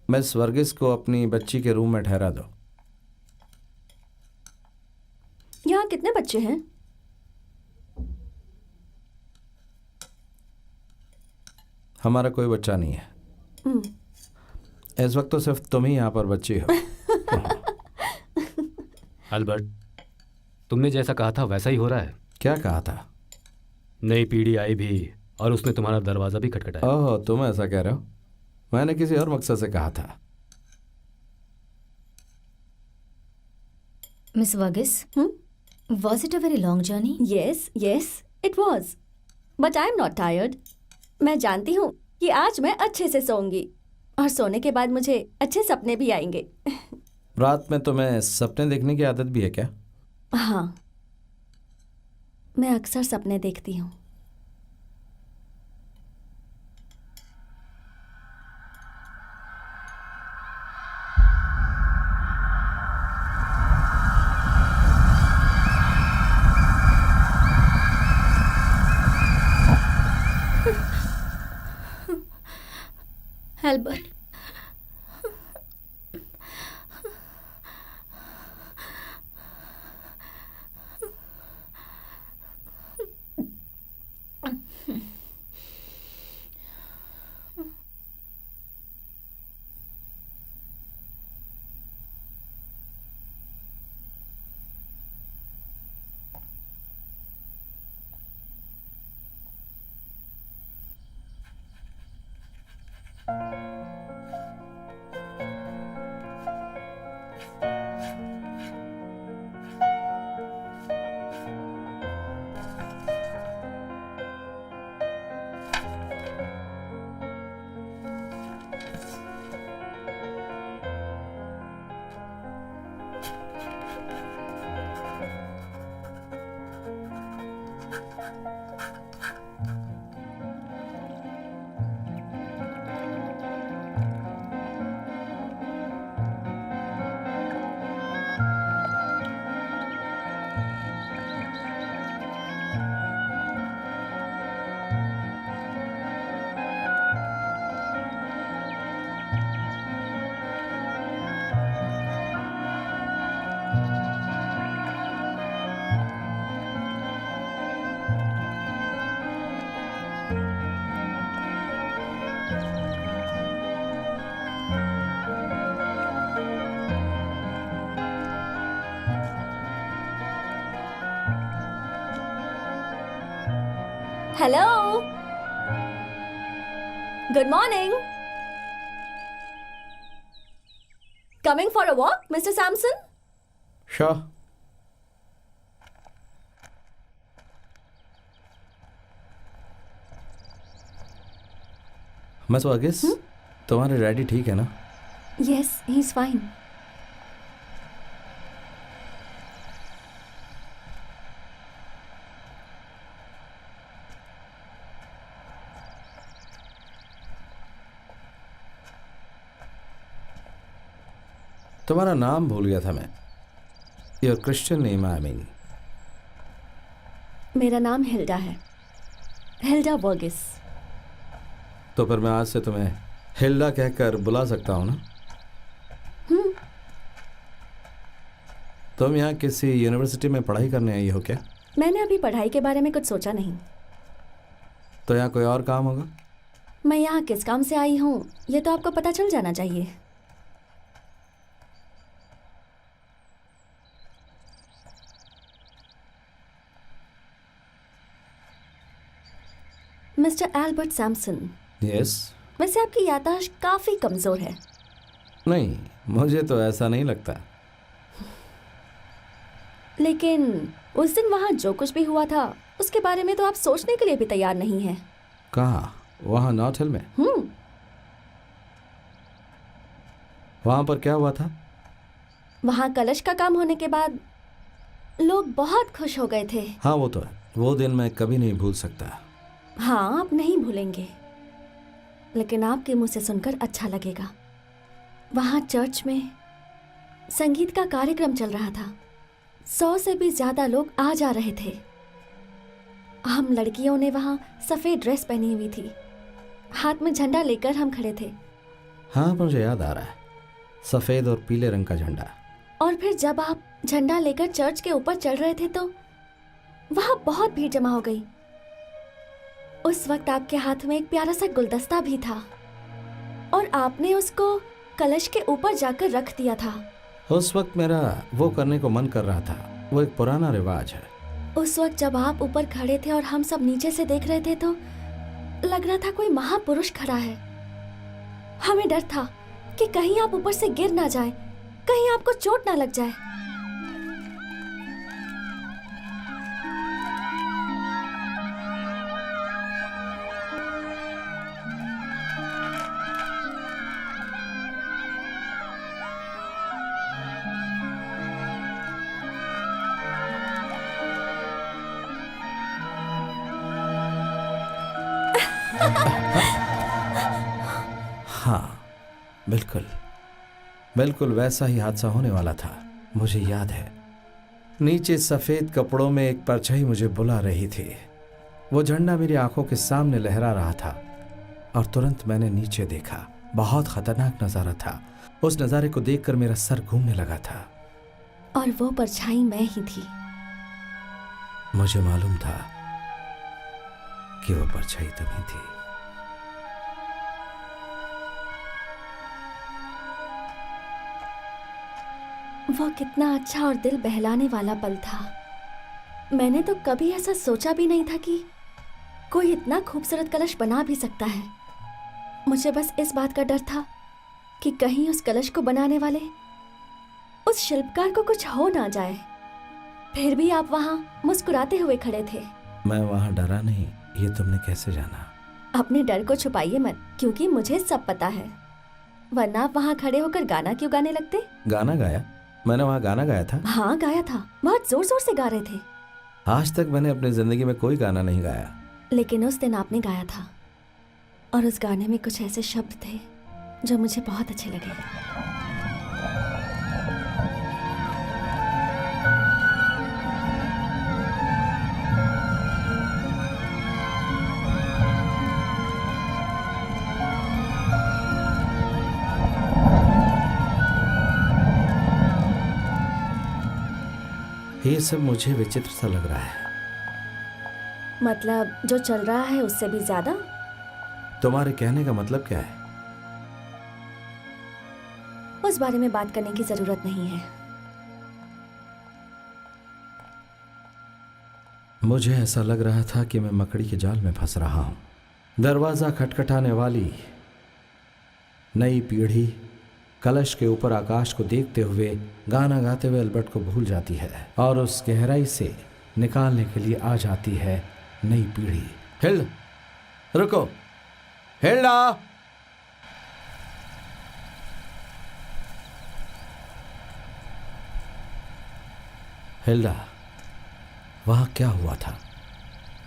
Speaker 2: Miss Varghese को अपनी बच्ची के रूम में ठहरा दो।
Speaker 3: यहाँ कितने बच्चे हैं?
Speaker 2: हमारा कोई बच्चा नहीं है। इस वक्त तो सिर्फ तुम ही यहाँ पर बच्ची हो।
Speaker 6: अल्बर्ट, तुमने जैसा कहा था वैसा ही हो रहा है।
Speaker 2: क्या कहा था?
Speaker 6: नई पीढ़ी आई भी और उसने तुम्हारा दरवाजा भी खटखटाया।
Speaker 2: ओह, तुम ऐसा कह रहे हो? मैंने किसी और मकसद से कहा था।
Speaker 7: Miss Varghese, was it a very long journey?
Speaker 3: Yes, it was. But I'm not tired. मैं जानती हूँ कि आज मैं अच्छे से सोऊंगी, और सोने के बाद मुझे अच्छे सपने भी आएंगे।
Speaker 2: रात में तुम्हें सपने देखने की आदत भी है क्या?
Speaker 3: हाँ, मैं अक्सर सपने देखती हूँ।
Speaker 7: Albert,
Speaker 3: hello, good morning. Coming for a walk mister Samson?
Speaker 2: Sure. Miss Varghese, तुम्हारे डैडी ठीक है ना?
Speaker 3: Yes, he is fine.
Speaker 2: तुम्हारा नाम भूल गया था मैं। Your Christian name I mean.
Speaker 3: मेरा नाम हिल्डा है, हिल्डा वर्गिस।
Speaker 2: तो फिर मैं आज से तुम्हें हिल्डा कहकर बुला सकता हूँ ना? तुम यहाँ किसी यूनिवर्सिटी में पढ़ाई करने आई हो क्या?
Speaker 3: मैंने अभी पढ़ाई के बारे में कुछ सोचा नहीं।
Speaker 2: तो यहाँ कोई और काम होगा?
Speaker 3: मैं यहाँ किस काम से आई हूँ ये तो आपको पता चल जाना चाहिए। Mister Albert Samson,
Speaker 2: yes.
Speaker 3: वैसे आपकी याददाश्त काफी कमजोर है।
Speaker 2: नहीं, मुझे तो ऐसा नहीं लगता।
Speaker 3: लेकिन उस दिन वहाँ जो कुछ भी हुआ था उसके बारे में तो आप सोचने के लिए भी तैयार नहीं हैं।
Speaker 2: कहाँ? वहाँ नॉर्थ हिल में?
Speaker 3: हम्म,
Speaker 2: वहाँ पर क्या हुआ था?
Speaker 3: वहाँ कलश का काम होने के बाद लोग बहुत खुश हो गए थे।
Speaker 2: हाँ वो तो है, वो दिन मैं कभी नहीं भूल सकता।
Speaker 3: हाँ, आप नहीं भूलेंगे, लेकिन आपके मुंह से सुनकर अच्छा लगेगा। वहाँ चर्च में संगीत का कार्यक्रम चल रहा था। 100 से भी ज्यादा लोग आ जा रहे थे। हम लड़कियों ने वहाँ सफेद ड्रेस पहनी हुई थी, हाथ में झंडा लेकर हम खड़े थे।
Speaker 2: हाँ मुझे याद आ रहा है, सफ़ेद और पीले रंग का झंडा।
Speaker 3: और फिर जब आप झंडा लेकर चर्च के ऊपर चढ़ रहे थे तो वहाँ बहुत भीड़ जमा हो गई। उस वक्त आपके हाथ में एक प्यारा सा गुलदस्ता भी था और आपने उसको कलश के ऊपर जाकर रख दिया था।
Speaker 2: उस वक्त मेरा वो करने को मन कर रहा था, वो एक पुराना रिवाज है।
Speaker 3: उस वक्त जब आप ऊपर खड़े थे और हम सब नीचे से देख रहे थे तो लग रहा था कोई महापुरुष खड़ा है। हमें डर था कि कहीं आप ऊपर से गिर ना जाए, कहीं आपको चोट ना लग जाए।
Speaker 2: हाँ बिल्कुल, बिल्कुल वैसा ही हादसा होने वाला था। मुझे याद है, नीचे सफ़ेद कपड़ों में एक परछाई मुझे बुला रही थी। वो झंडा मेरी आंखों के सामने लहरा रहा था और तुरंत मैंने नीचे देखा। बहुत खतरनाक नज़ारा था। उस नज़ारे को देखकर मेरा सर घूमने लगा था।
Speaker 3: और वो परछाई मैं ही थी।
Speaker 2: मुझे मालूम था कि वो परछाई तुम्ही थी।
Speaker 3: वो कितना अच्छा और दिल बहलाने वाला पल था। मैंने तो कभी ऐसा सोचा भी नहीं था कि कोई इतना खूबसूरत कलश बना भी सकता है। मुझे बस इस बात का डर था कि कहीं उस कलश को बनाने वाले उस शिल्पकार को कुछ हो ना जाए। फिर भी आप वहाँ मुस्कुराते हुए खड़े थे।
Speaker 2: मैं वहां डरा नहीं, ये तुमने कैसे जाना?
Speaker 3: अपने डर को छुपाइए मत, क्योंकि मुझे सब पता है। वरना आप वहाँ खड़े होकर गाना क्यों गाने लगते?
Speaker 2: गाना गाया? मैंने वहां गाना गाया था?
Speaker 3: हाँ गाया था, बहुत जोर जोर से गा रहे थे।
Speaker 2: आज तक मैंने अपनी जिंदगी में कोई गाना नहीं गाया।
Speaker 3: लेकिन उस दिन आपने गाया था और उस गाने में कुछ ऐसे शब्द थे जो मुझे बहुत अच्छे लगे।
Speaker 2: ये सब मुझे विचित्र सा लग रहा है।
Speaker 3: मतलब जो चल रहा है उससे भी ज्यादा?
Speaker 2: तुम्हारे कहने का मतलब क्या है?
Speaker 3: उस बारे में बात करने की जरूरत नहीं है।
Speaker 2: मुझे ऐसा लग रहा था कि मैं मकड़ी के जाल में फंस रहा हूं। दरवाजा खटखटाने वाली नई पीढ़ी कलश के ऊपर आकाश को देखते हुए गाना गाते हुए अल्बर्ट को भूल जाती है और उस गहराई से निकालने के लिए आ जाती है नई पीढ़ी। हिल्ड, रुको, हिल्डा। हिल्डा, वहां क्या हुआ था?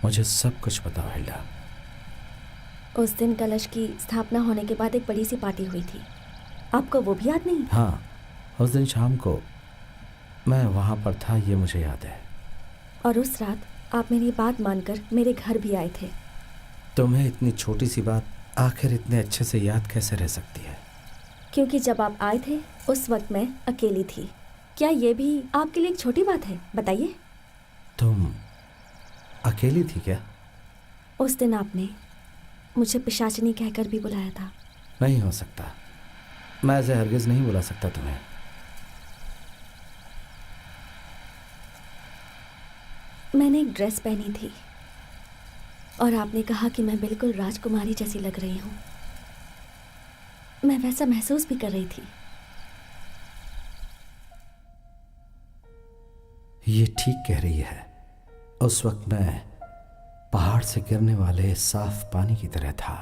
Speaker 2: मुझे सब कुछ बताओ हिल्डा।
Speaker 3: उस दिन कलश की स्थापना होने के बाद एक बड़ी सी पार्टी हुई थी, आपको वो भी याद नहीं?
Speaker 2: हाँ, उस दिन शाम को मैं वहां पर था, ये मुझे याद है।
Speaker 3: और उस रात आप मेरी बात मानकर मेरे घर भी आए थे।
Speaker 2: तुम्हें इतनी छोटी सी बात आखिर इतने अच्छे से याद कैसे रह सकती है?
Speaker 3: क्योंकि जब आप आए थे उस वक्त मैं अकेली थी। क्या ये भी आपके लिए एक छोटी बात है? बताइए।
Speaker 2: तुम अकेली थी क्या?
Speaker 3: उस दिन आपने मुझे पिशाचिनी कहकर भी बुलाया था।
Speaker 2: नहीं हो सकता, मैं ऐसे हरगिज नहीं बुला सकता तुम्हें।
Speaker 3: मैंने एक ड्रेस पहनी थी और आपने कहा कि मैं बिल्कुल राजकुमारी जैसी लग रही हूँ। मैं वैसा महसूस भी कर रही थी।
Speaker 2: ये ठीक कह रही है। उस वक्त मैं पहाड़ से गिरने वाले साफ पानी की तरह था।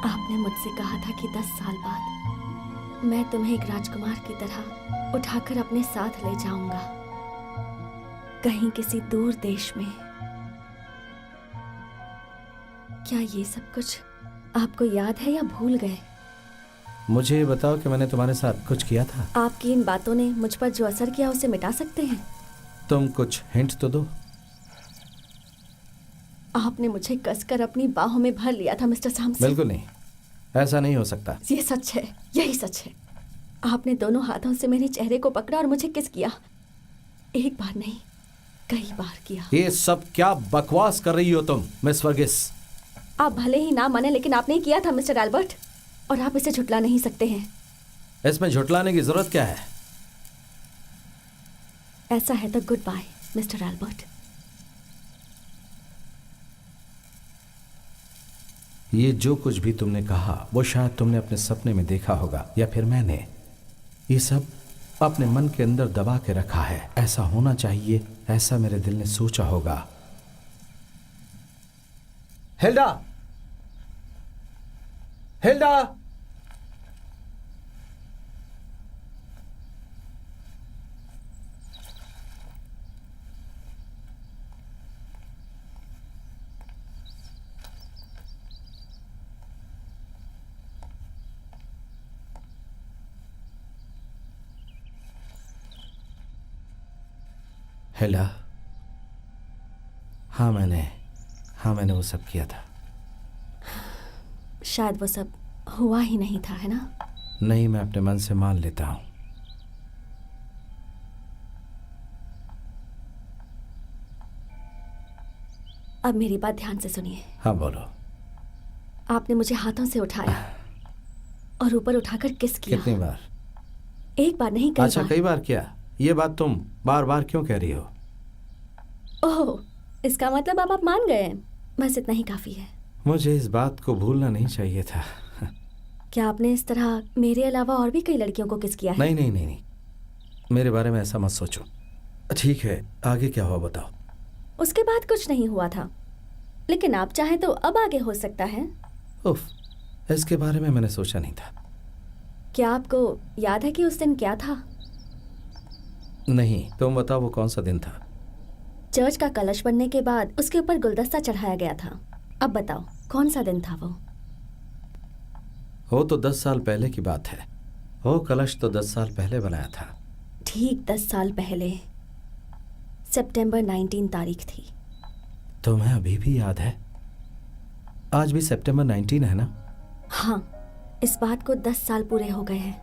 Speaker 3: आपने मुझसे कहा था कि 10 साल बाद मैं तुम्हें एक राजकुमार की तरह उठाकर अपने साथ ले जाऊंगा, कहीं किसी दूर देश में। क्या ये सब कुछ आपको याद है या भूल गए?
Speaker 2: मुझे ये बताओ कि मैंने तुम्हारे साथ कुछ किया था।
Speaker 3: आपकी इन बातों ने मुझ पर जो असर किया उसे मिटा सकते हैं?
Speaker 2: तुम कुछ हिंट तो दो।
Speaker 3: आपने मुझे कसकर अपनी बाहों में भर लिया था मिस्टर सैमसन।
Speaker 2: बिल्कुल नहीं, ऐसा नहीं हो सकता।
Speaker 3: ये सच है, यही सच है। आपने दोनों हाथों से मेरे चेहरे को पकड़ा और मुझे किस किया। एक बार नहीं, कई बार किया।
Speaker 2: ये सब क्या बकवास कर रही हो तुम मिस वर्गिस?
Speaker 3: आप भले ही ना माने, लेकिन आपने ही किया था मिस्टर एल्बर्ट, और आप इसे झुटला नहीं सकते हैं।
Speaker 2: इसमें झुटलाने की जरूरत क्या है?
Speaker 3: ऐसा है तो गुड बाय मिस्टर एल्बर्ट।
Speaker 2: ये जो कुछ भी तुमने कहा वो शायद तुमने अपने सपने में देखा होगा, या फिर मैंने ये सब अपने मन के अंदर दबा के रखा है। ऐसा होना चाहिए, ऐसा मेरे दिल ने सोचा होगा। हिल्डा, हिल्डा, हेला। हाँ मैंने वो सब किया था।
Speaker 3: शायद वो सब हुआ ही नहीं था, है ना?
Speaker 2: नहीं, मैं अपने मन से मान लेता हूं।
Speaker 3: अब मेरी बात ध्यान से सुनिए।
Speaker 2: हाँ बोलो।
Speaker 3: आपने मुझे हाथों से उठाया और ऊपर उठाकर किस किया।
Speaker 2: कितनी बार?
Speaker 3: एक बार नहीं, कई
Speaker 2: अच्छा,
Speaker 3: बार।
Speaker 2: कई बार किया। ये बात तुम बार बार क्यों कह रही हो?
Speaker 3: ओह, इसका मतलब अब आप मान गए हैं। बस इतना ही काफी है।
Speaker 2: मुझे इस बात को भूलना नहीं चाहिए था।
Speaker 3: क्या आपने इस तरह मेरे अलावा और भी कई लड़कियों को किस किया है?
Speaker 2: नहीं नहीं नहीं नहीं, मेरे बारे में ऐसा मत सोचो। ठीक है, आगे क्या हुआ बताओ।
Speaker 3: उसके बाद कुछ नहीं हुआ था, लेकिन आप चाहें तो अब आगे हो सकता है।
Speaker 2: उफ, इसके बारे में मैंने सोचा नहीं था।
Speaker 3: क्या आपको याद है कि उस दिन क्या था?
Speaker 2: नहीं, तुम बताओ वो कौन सा दिन था?
Speaker 3: चर्च का कलश बनने के बाद उसके ऊपर गुलदस्ता चढ़ाया गया था। अब बताओ कौन सा दिन था वो?
Speaker 2: तो 10 साल पहले की बात है। वो कलश तो 10 साल पहले बनाया था।
Speaker 3: ठीक 10 साल पहले, सितंबर 19 तारीख थी।
Speaker 2: तुम्हें अभी भी याद है? आज भी सितंबर 19 है ना?
Speaker 3: हाँ, इस बात को 10 साल पूरे हो गए हैं।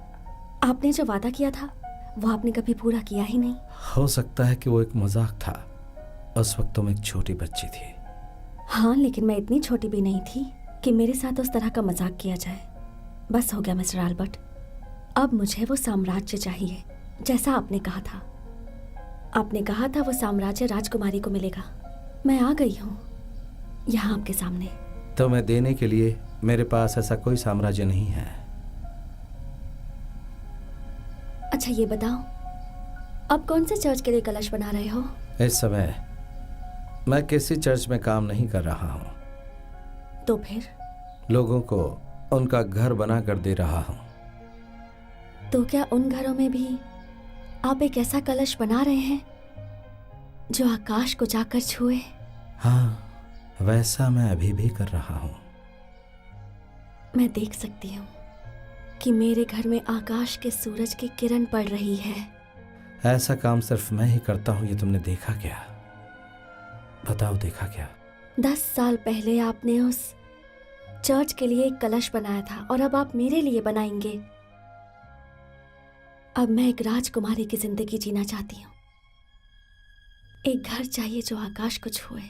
Speaker 3: आपने जो वादा किया था वो आपने कभी पूरा किया ही नहीं।
Speaker 2: हो सकता है कि वो एक मजाक था। उस वक्त तुम एक छोटी बच्ची थी।
Speaker 3: हाँ, लेकिन मैं इतनी छोटी भी नहीं थी कि मेरे साथ उस तरह का मजाक किया जाए। बस हो गया मिस्टर एल्बर्ट। अब मुझे वो साम्राज्य चाहिए जैसा आपने कहा था। आपने कहा था वो साम्राज्य राजकुमारी को मिलेगा। मैं आ गई हूँ यहाँ आपके सामने।
Speaker 2: तुम्हें देने के लिए मेरे पास ऐसा कोई साम्राज्य नहीं है।
Speaker 3: अच्छा ये बताओ, अब कौन से चर्च के लिए कलश बना रहे हो?
Speaker 2: इस समय मैं किसी चर्च में काम नहीं कर रहा हूँ।
Speaker 3: तो फिर?
Speaker 2: लोगों को उनका घर बना कर दे रहा हूँ।
Speaker 3: तो क्या उन घरों में भी आप एक ऐसा कलश बना रहे हैं जो आकाश को जाकर छुए?
Speaker 2: हाँ, वैसा मैं अभी भी कर रहा हूँ।
Speaker 3: मैं देख सकती हूँ कि मेरे घर में आकाश के सूरज की किरण पड़ रही है।
Speaker 2: ऐसा काम सिर्फ मैं ही करता हूँ, ये तुमने देखा क्या? बताओ, देखा क्या?
Speaker 3: 10 साल पहले आपने उस चर्च के लिए एक कलश बनाया था और अब आप मेरे लिए बनाएंगे। अब मैं एक राजकुमारी की जिंदगी जीना चाहती हूँ। एक घर चाहिए जो आकाश को छुए।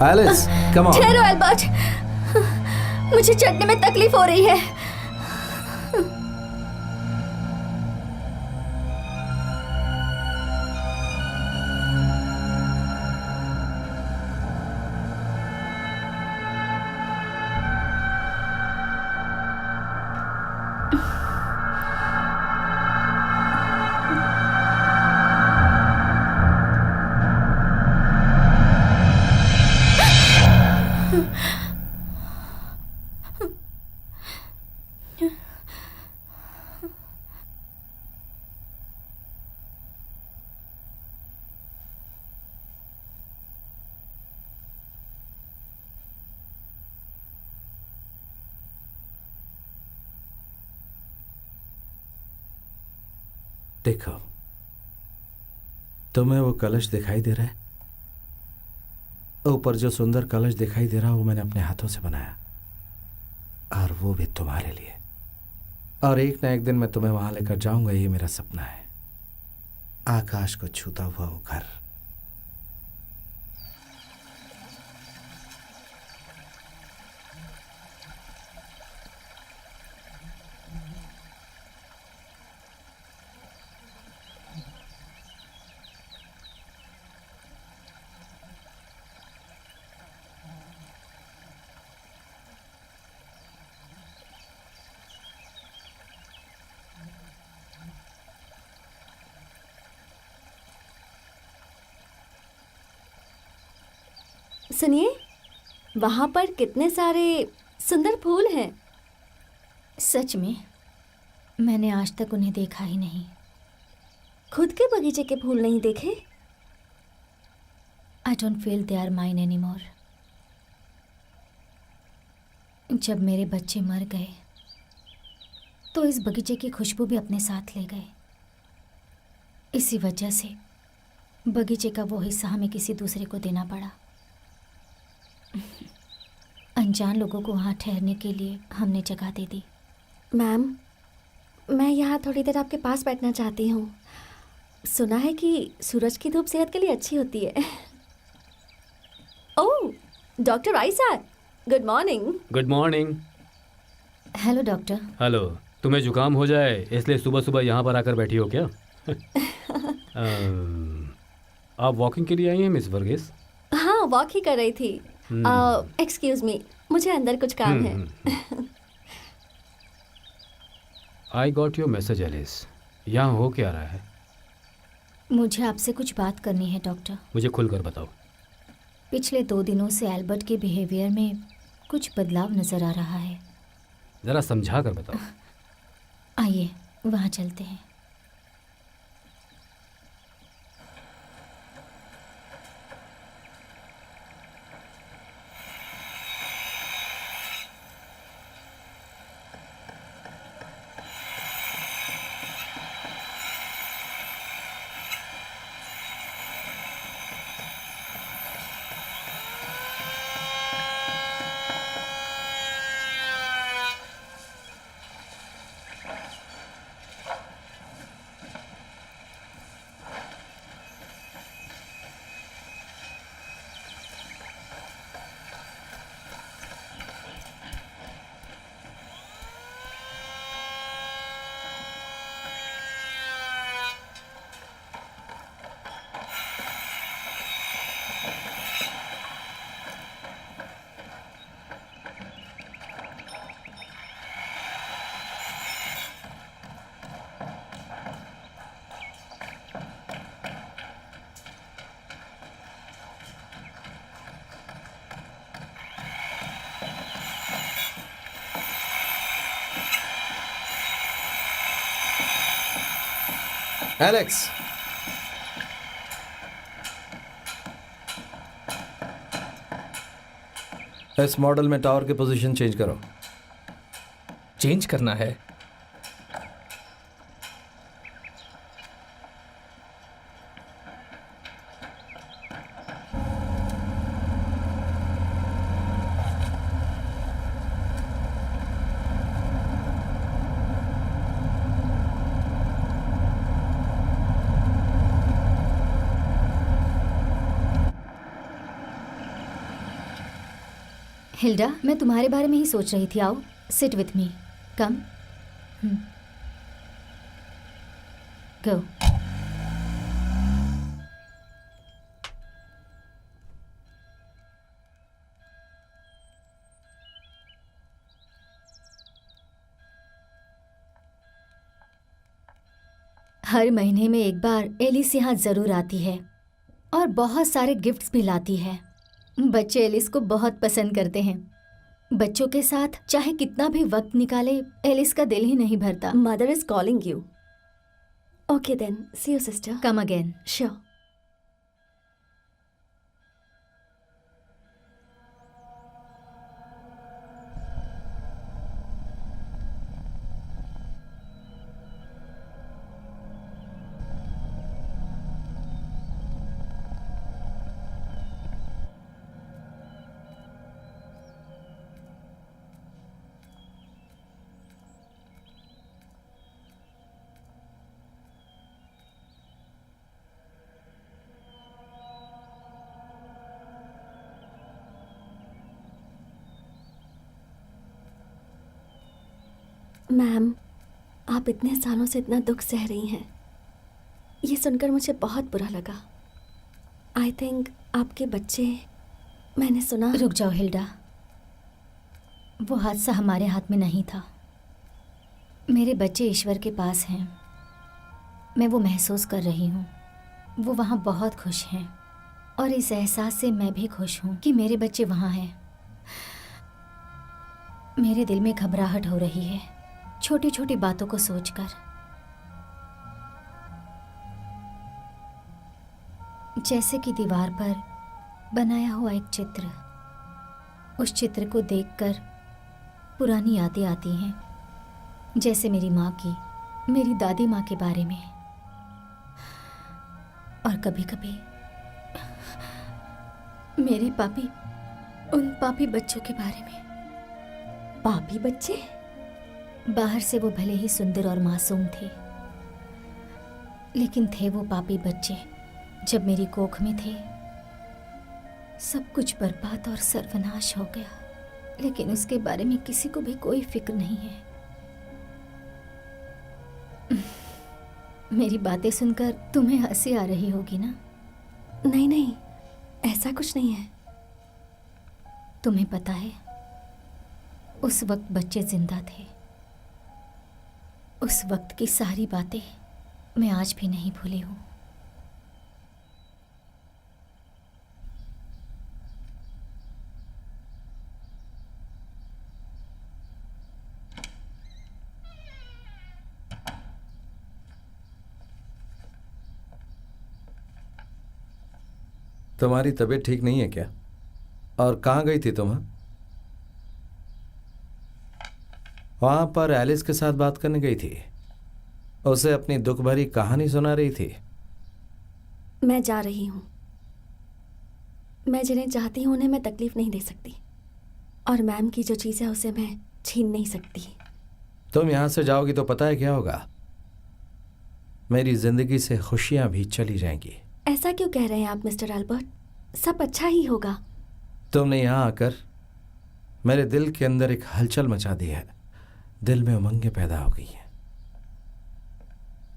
Speaker 2: Alice, come on.
Speaker 3: ठहरो एल्बर्ट, मुझे चढ़ने में तकलीफ हो रही है।
Speaker 2: देखो, तुम्हें वो कलश दिखाई दे रहा है? ऊपर जो सुंदर कलश दिखाई दे रहा है वो मैंने अपने हाथों से बनाया, और वो भी तुम्हारे लिए। और एक ना एक दिन मैं तुम्हें वहां लेकर जाऊंगा, ये मेरा सपना है। आकाश को छूता हुआ वो घर।
Speaker 3: सुनिए, वहां पर कितने सारे सुंदर फूल हैं।
Speaker 7: सच में मैंने आज तक उन्हें देखा ही नहीं।
Speaker 3: खुद के बगीचे के फूल नहीं देखे?
Speaker 7: I don't feel they are mine any more. जब मेरे बच्चे मर गए तो इस बगीचे की खुशबू भी अपने साथ ले गए। इसी वजह से बगीचे का वो हिस्सा हमें किसी दूसरे को देना पड़ा। अनजान लोगों को वहाँ ठहरने के लिए हमने जगह दे दी।
Speaker 3: मैम, मैं यहाँ थोड़ी देर आपके पास बैठना चाहती हूँ। सुना है कि सूरज की धूप सेहत के लिए अच्छी होती है। Oh, doctor Isaac, good morning.
Speaker 6: Good morning.
Speaker 7: Hello doctor.
Speaker 6: Hello. तुम्हें जुकाम हो जाए इसलिए सुबह सुबह यहाँ पर आकर बैठी हो क्या? आप वॉकिंग के लिए आई हैं मिस वर्गीस?
Speaker 3: हाँ, वॉक ही कर रही थी। एक्सक्यूज मी, मुझे अंदर कुछ काम है।
Speaker 6: I got your message Alice. यहाँ हो क्या रहा है?
Speaker 7: मुझे आपसे कुछ बात करनी है डॉक्टर।
Speaker 6: मुझे खुलकर बताओ।
Speaker 7: पिछले 2 दिनों से एल्बर्ट के बिहेवियर में कुछ बदलाव नज़र आ रहा है।
Speaker 6: ज़रा समझा कर बताओ।
Speaker 7: आइए वहाँ चलते हैं।
Speaker 2: एलेक्स, इस मॉडल में टावर की पोजीशन चेंज करो।
Speaker 5: चेंज करना है?
Speaker 7: हिल्डा, मैं तुम्हारे बारे में ही सोच रही थी। आओ, सिट विथ मी, कम। गो। हर महीने में एक बार एलिस यहाँ जरूर आती है और बहुत सारे गिफ्ट्स भी लाती है। बच्चे एलिस को बहुत पसंद करते हैं। बच्चों के साथ चाहे कितना भी वक्त निकाले, एलिस का दिल ही नहीं भरता।
Speaker 3: Mother is calling you. Okay then, see you sister.
Speaker 7: Come again.
Speaker 3: Sure. Ma'am, आप इतने सालों से इतना दुख सह रही हैं, ये सुनकर मुझे बहुत बुरा लगा। आई थिंक आपके बच्चे, मैंने सुना।
Speaker 7: रुक जाओ हिल्डा, वो हादसा हमारे हाथ में नहीं था। मेरे बच्चे ईश्वर के पास हैं। मैं वो महसूस कर रही हूँ। वो वहाँ बहुत खुश हैं। और इस एहसास से मैं भी खुश हूँ कि मेरे बच्चे वहाँ हैं। मेरे दिल में घबराहट हो रही है छोटी छोटी बातों को सोचकर। जैसे कि दीवार पर बनाया हुआ एक चित्र, उस चित्र को देखकर पुरानी यादें आती हैं, जैसे मेरी माँ की, मेरी दादी माँ के बारे में। और कभी कभी मेरे पापी, उन पापी बच्चों के बारे में।
Speaker 3: पापी बच्चे?
Speaker 7: बाहर से वो भले ही सुंदर और मासूम थे, लेकिन थे वो पापी बच्चे। जब मेरी कोख में थे सब कुछ बर्बाद और सर्वनाश हो गया, लेकिन उसके बारे में किसी को भी कोई फिक्र नहीं है। मेरी बातें सुनकर तुम्हें हंसी आ रही होगी ना?
Speaker 3: नहीं नहीं, ऐसा कुछ नहीं है।
Speaker 7: तुम्हें पता है, उस वक्त बच्चे जिंदा थे। उस वक्त की सारी बातें मैं आज भी नहीं भूली हूँ।
Speaker 2: तुम्हारी तबीयत ठीक नहीं है क्या? और कहाँ गई थी तुम? वहां पर एलिस के साथ बात करने गई थी, उसे अपनी दुख भरी कहानी सुना रही थी।
Speaker 3: मैं जा रही हूँ। मैं जिन्हें चाहती हूँ उन्हें मैं तकलीफ नहीं दे सकती, और मैम की जो चीज़ है उसे मैं छीन नहीं सकती।
Speaker 2: तुम यहां से जाओगी तो पता है क्या होगा? मेरी जिंदगी से खुशियां भी चली जाएंगी।
Speaker 3: ऐसा क्यों कह रहे हैं आप मिस्टर अल्बर्ट? सब अच्छा ही होगा।
Speaker 2: तुमने यहां आकर मेरे दिल के अंदर एक हलचल मचा दी है। दिल में उमंगें पैदा हो गई हैं,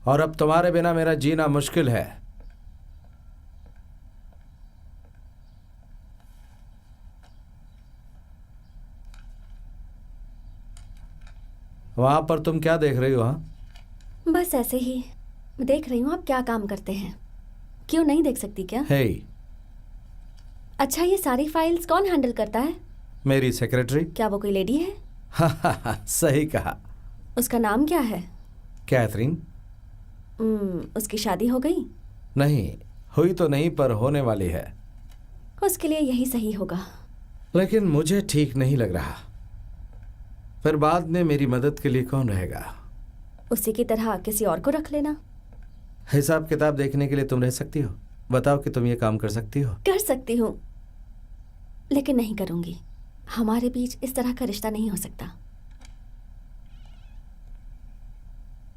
Speaker 2: और अब तुम्हारे बिना मेरा जीना मुश्किल है। वहां पर तुम क्या देख रही हो? हाँ,
Speaker 3: बस ऐसे ही देख रही हूँ आप क्या काम करते हैं। क्यों नहीं देख सकती क्या?
Speaker 2: हे,
Speaker 3: अच्छा, ये सारी फाइल्स कौन हैंडल करता है?
Speaker 2: मेरी सेक्रेटरी।
Speaker 3: क्या वो कोई लेडी है?
Speaker 2: सही कहा।
Speaker 3: उसका नाम क्या है?
Speaker 2: कैथरीन।
Speaker 3: उसकी शादी हो गई?
Speaker 2: नहीं हुई तो नहीं, पर होने वाली है।
Speaker 3: उसके लिए यही सही होगा।
Speaker 2: लेकिन मुझे ठीक नहीं लग रहा। फिर बाद में मेरी मदद के लिए कौन रहेगा?
Speaker 3: उसी की तरह किसी और को रख लेना।
Speaker 2: हिसाब किताब देखने के लिए तुम रह सकती हो। बताओ कि तुम ये काम कर सकती हो?
Speaker 3: कर सकती हूँ, लेकिन नहीं करूंगी। हमारे बीच इस तरह का रिश्ता नहीं हो सकता।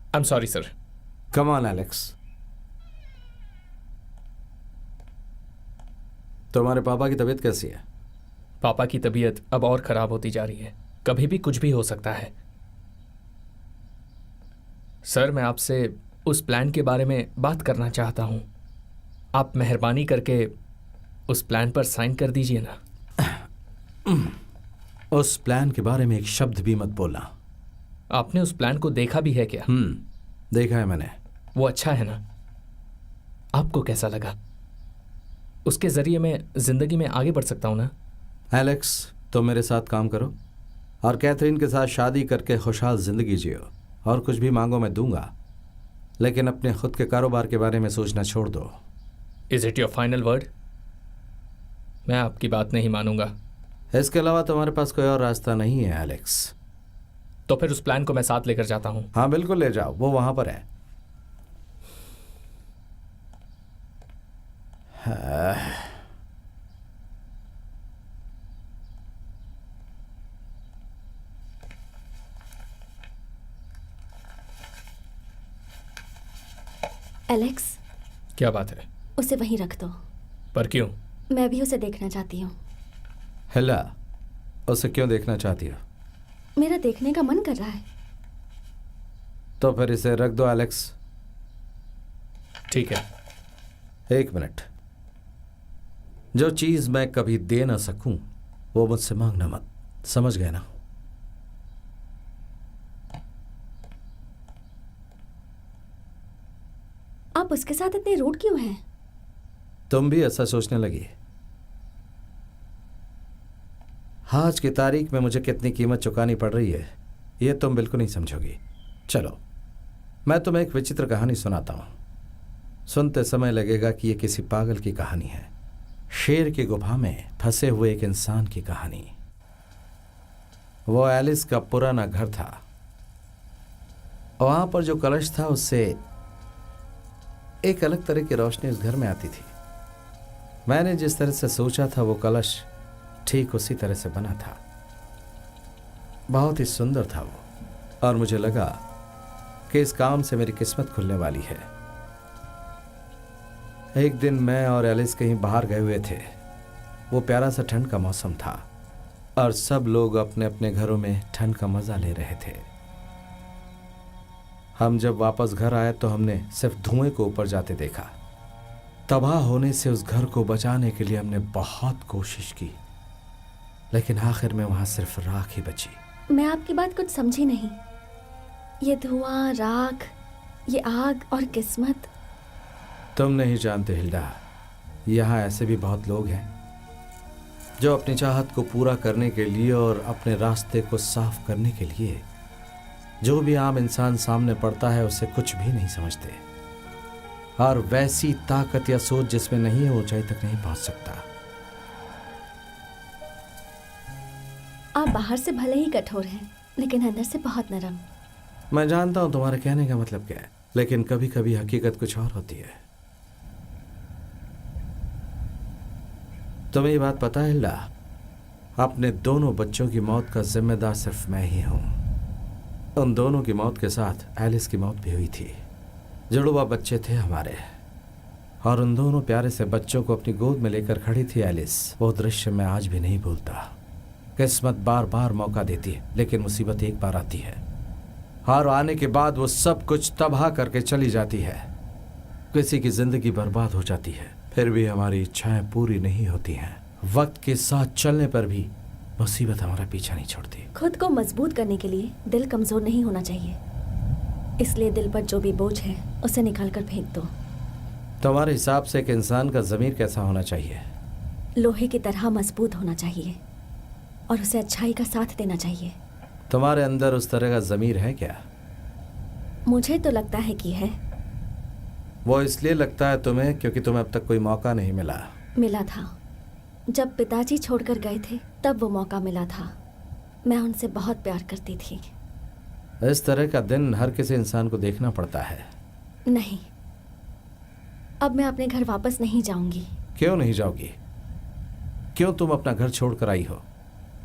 Speaker 5: I am sorry sir.
Speaker 2: Come on Alex. तुम्हारे पापा की तबीयत कैसी है?
Speaker 5: पापा की तबीयत अब और खराब होती जा रही है। कभी भी कुछ भी हो सकता है। सर, मैं आपसे उस प्लान के बारे में बात करना चाहता हूं। आप मेहरबानी करके उस प्लान पर साइन कर दीजिए ना।
Speaker 2: उस प्लान के बारे में एक शब्द भी मत बोलना।
Speaker 5: आपने उस प्लान को देखा भी है क्या?
Speaker 2: देखा है मैंने।
Speaker 5: वो अच्छा है ना? आपको कैसा लगा? उसके जरिए मैं जिंदगी में आगे बढ़ सकता हूं ना?
Speaker 2: एलेक्स, तुम मेरे साथ काम करो और कैथरीन के साथ शादी करके खुशहाल जिंदगी जियो। और कुछ भी मांगो मैं दूंगा, लेकिन अपने खुद के कारोबार के बारे में सोचना छोड़ दो।
Speaker 5: Is it your final word? मैं आपकी बात नहीं मानूंगा।
Speaker 2: इसके अलावा तुम्हारे पास कोई और रास्ता नहीं है एलेक्स।
Speaker 5: तो फिर उस प्लान को मैं साथ लेकर जाता हूं।
Speaker 2: हाँ बिल्कुल ले जाओ, वो वहां पर है।
Speaker 3: एलेक्स,
Speaker 5: क्या बात है?
Speaker 3: उसे वहीं रख दो।
Speaker 5: पर क्यों?
Speaker 3: मैं भी उसे देखना चाहती हूँ।
Speaker 2: हिला, उसे क्यों देखना चाहती हो?
Speaker 3: मेरा देखने का मन कर रहा है।
Speaker 2: तो फिर इसे रख दो एलेक्स।
Speaker 5: ठीक है।
Speaker 2: एक मिनट। जो चीज मैं कभी दे ना सकूं वो मुझसे मांगना मत, समझ गए ना?
Speaker 3: आप उसके साथ इतने रूड क्यों हैं?
Speaker 2: तुम भी ऐसा सोचने लगी? आज की तारीख में मुझे कितनी कीमत चुकानी पड़ रही है ये तुम बिल्कुल नहीं समझोगी। चलो मैं तुम्हें एक विचित्र कहानी सुनाता हूं। सुनते समय लगेगा कि यह किसी पागल की कहानी है। शेर की गुफा में फंसे हुए एक इंसान की कहानी। वो एलिस का पुराना घर था। वहां पर जो कलश था उससे एक अलग तरह की रोशनी उस घर में आती थी। मैंने जिस तरह से सोचा था वो कलश ठीक उसी तरह से बना था। बहुत ही सुंदर था वो, और मुझे लगा कि इस काम से मेरी किस्मत खुलने वाली है। एक दिन मैं और एलिस कहीं बाहर गए हुए थे। वो प्यारा सा ठंड का मौसम था और सब लोग अपने अपने घरों में ठंड का मजा ले रहे थे। हम जब वापस घर आए तो हमने सिर्फ धुएं को ऊपर जाते देखा। तबाह होने से उस घर को बचाने के लिए हमने बहुत कोशिश की, लेकिन आखिर में वहां सिर्फ राख ही बची।
Speaker 3: मैं आपकी बात कुछ समझी नहीं। ये धुआं, राख, ये आग और किस्मत।
Speaker 2: तुम नहीं जानते हिल्डा, यहाँ ऐसे भी बहुत लोग हैं जो अपनी चाहत को पूरा करने के लिए और अपने रास्ते को साफ करने के लिए जो भी आम इंसान सामने पड़ता है उसे कुछ भी नहीं समझते, और वैसी ताकत या सोच जिसमें नहीं है ऊंचाई तक नहीं पहुंच सकता।
Speaker 3: आप बाहर से भले ही कठोर हैं, लेकिन अंदर से बहुत नरम।
Speaker 2: मैं जानता हूं तुम्हारे कहने का मतलब क्या है, लेकिन कभी कभी हकीकत कुछ और होती है। तुम्हें ये बात पता है हिल्डा, अपने दोनों बच्चों की मौत का जिम्मेदार सिर्फ मैं ही हूं। उन दोनों की मौत के साथ एलिस की मौत भी हुई थी। जुड़वा बच्चे थे हमारे, और उन दोनों प्यारे से बच्चों को अपनी गोद में लेकर खड़ी थी एलिस। वो दृश्य मैं आज भी नहीं भूलता। किस्मत बार बार मौका देती है, लेकिन मुसीबत एक बार आती है, और आने के बाद वो सब कुछ तबाह करके चली जाती है। किसी की जिंदगी बर्बाद हो जाती है, फिर भी हमारी इच्छाएं पूरी नहीं होती हैं। वक्त के साथ चलने पर भी मुसीबत हमारा पीछा नहीं छोड़ती।
Speaker 3: खुद को मजबूत करने के लिए दिल कमजोर नहीं होना चाहिए, इसलिए दिल पर जो भी बोझ है उसे निकाल कर फेंक दो।
Speaker 2: तुम्हारे हिसाब से एक इंसान का ज़मीर कैसा होना चाहिए?
Speaker 3: लोहे की तरह मजबूत होना चाहिए और उसे अच्छाई का साथ देना चाहिए।
Speaker 2: तुम्हारे अंदर उस तरह का ज़मीर है क्या?
Speaker 3: मुझे तो लगता है कि है।
Speaker 2: वो इसलिए लगता है तुम्हें क्योंकि तुम्हें अब तक कोई मौका नहीं
Speaker 3: मिला था। जब पिताजी छोड़कर गए थे तब वो मौका मिला था। मैं उनसे बहुत प्यार करती थी।
Speaker 2: इस तरह का दिन हर किसी इंसान को देखना पड़ता है।
Speaker 3: नहीं, अब मैं अपने घर वापस नहीं जाऊंगी।
Speaker 2: क्यों नहीं जाओगी? क्यों तुम अपना घर छोड़कर आई हो?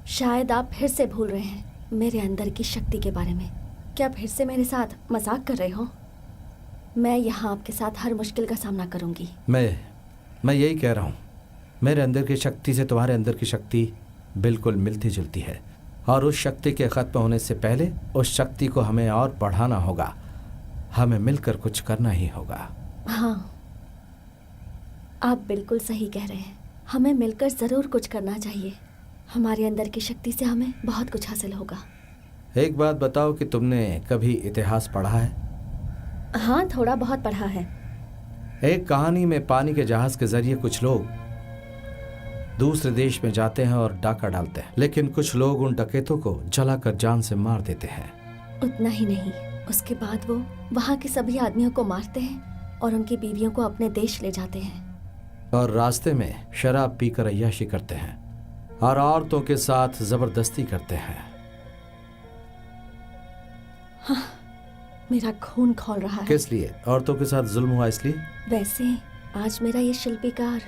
Speaker 3: शायद आप फिर से भूल रहे हैं मेरे अंदर की शक्ति के बारे में। क्या फिर से मेरे साथ मजाक कर रहे हो? मैं यहाँ आपके साथ हर मुश्किल का सामना करूंगी।
Speaker 2: मैं यही कह रहा हूँ, मेरे अंदर की शक्ति से तुम्हारे अंदर की शक्ति बिल्कुल मिलती जुलती है, और उस शक्ति के खत्म होने से पहले उस शक्ति को हमें और बढ़ाना होगा। हमें मिलकर कुछ करना ही होगा।
Speaker 3: हाँ, आप बिल्कुल सही कह रहे हैं। हमें मिलकर ज़रूर कुछ करना चाहिए। हमारे अंदर की शक्ति से हमें बहुत कुछ हासिल होगा।
Speaker 2: एक बात बताओ कि तुमने कभी इतिहास पढ़ा है?
Speaker 3: हाँ, थोड़ा बहुत पढ़ा है।
Speaker 2: एक कहानी में पानी के जहाज के जरिए कुछ लोग दूसरे देश में जाते हैं और डाका डालते हैं, लेकिन कुछ लोग उन डकैतों को जलाकर जान से मार देते हैं।
Speaker 3: उतना ही नहीं, उसके बाद वो वहाँ के सभी आदमियों को मारते हैं और उनकी बीवियों को अपने देश ले जाते हैं,
Speaker 2: और रास्ते में शराब पीकर अय्याशी करते हैं और औरतों के साथ जबरदस्ती करते हैं।
Speaker 3: हाँ, मेरा खून खौल रहा है।
Speaker 2: किस लिए? औरतों के साथ जुल्म हुआ इसलिए?
Speaker 3: वैसे आज मेरा ये शिल्पीकार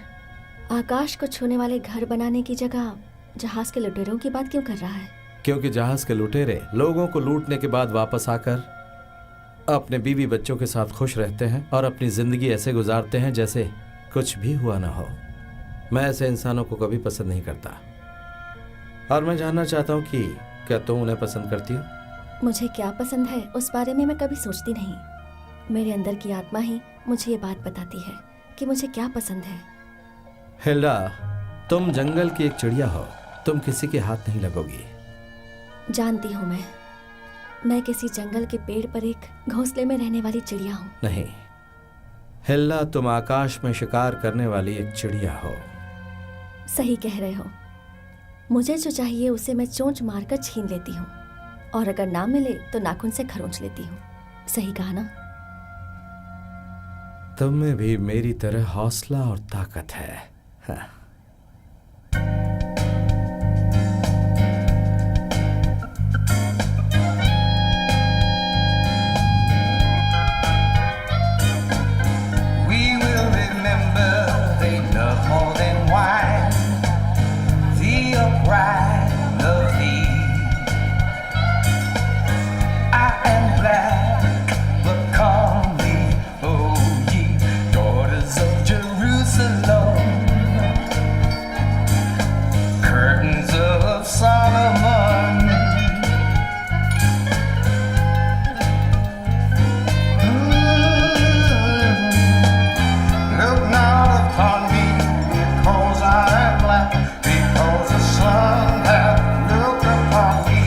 Speaker 3: आकाश को छूने वाले घर बनाने की जगह जहाज के लुटेरों की बात क्यों कर रहा है?
Speaker 2: क्योंकि जहाज के लुटेरे लोगों को लूटने के बाद वापस आकर अपने बीवी बच्चों के साथ खुश रहते हैं और अपनी जिंदगी ऐसे गुजारते हैं जैसे कुछ भी हुआ ना हो। मैं ऐसे इंसानों को कभी पसंद नहीं करता, और मैं जानना चाहता हूँ कि क्या तुम उन्हें पसंद करती हो?
Speaker 3: मुझे क्या पसंद है उस बारे में मैं कभी सोचती नहीं। मेरे अंदर की आत्मा ही मुझे ये बात बताती है कि मुझे क्या पसंद है।
Speaker 2: हिल्डा, तुम जंगल की एक चिड़िया हो, तुम किसी के हाथ नहीं लगोगी।
Speaker 3: जानती हूँ मैं किसी जंगल के पेड़ पर एक घोंसले में रहने वाली चिड़िया हूँ।
Speaker 2: नहीं, हिल्ला, तुम आकाश में शिकार करने वाली एक चिड़िया हो।
Speaker 3: सही कह रहे हो। मुझे जो चाहिए उसे मैं चोंच मारकर छीन लेती हूँ, और अगर ना मिले तो नाखून से खरोंच लेती हूँ। सही कहा ना?
Speaker 2: तुम में भी मेरी तरह हौसला और ताकत है। हाँ।
Speaker 8: We will remember they love more than wine, the upright of thee. I am black, but call me, oh ye daughters of Jerusalem. Curtains of Solomon. Look not upon me because I am black, because the sun hath looked upon me.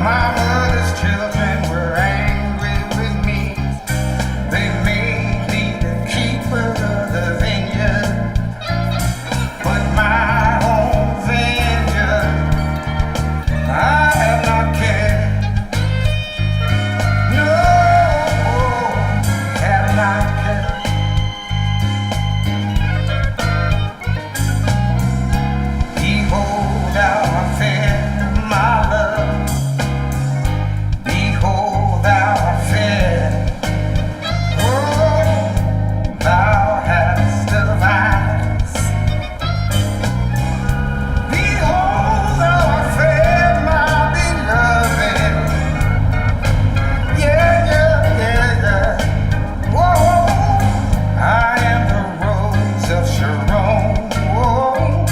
Speaker 8: My mother's children were angry with me. They made me the keeper of the vineyard, but my own vineyard I have not cared. No, have not cared. Behold, thou art fair, my love. Behold, thou art fair. Oh, thou hast of eyes. Behold, thou art fair, my beloved. Yeah, yeah, yeah, yeah. Whoa, I am the rose of Sharon. Whoa,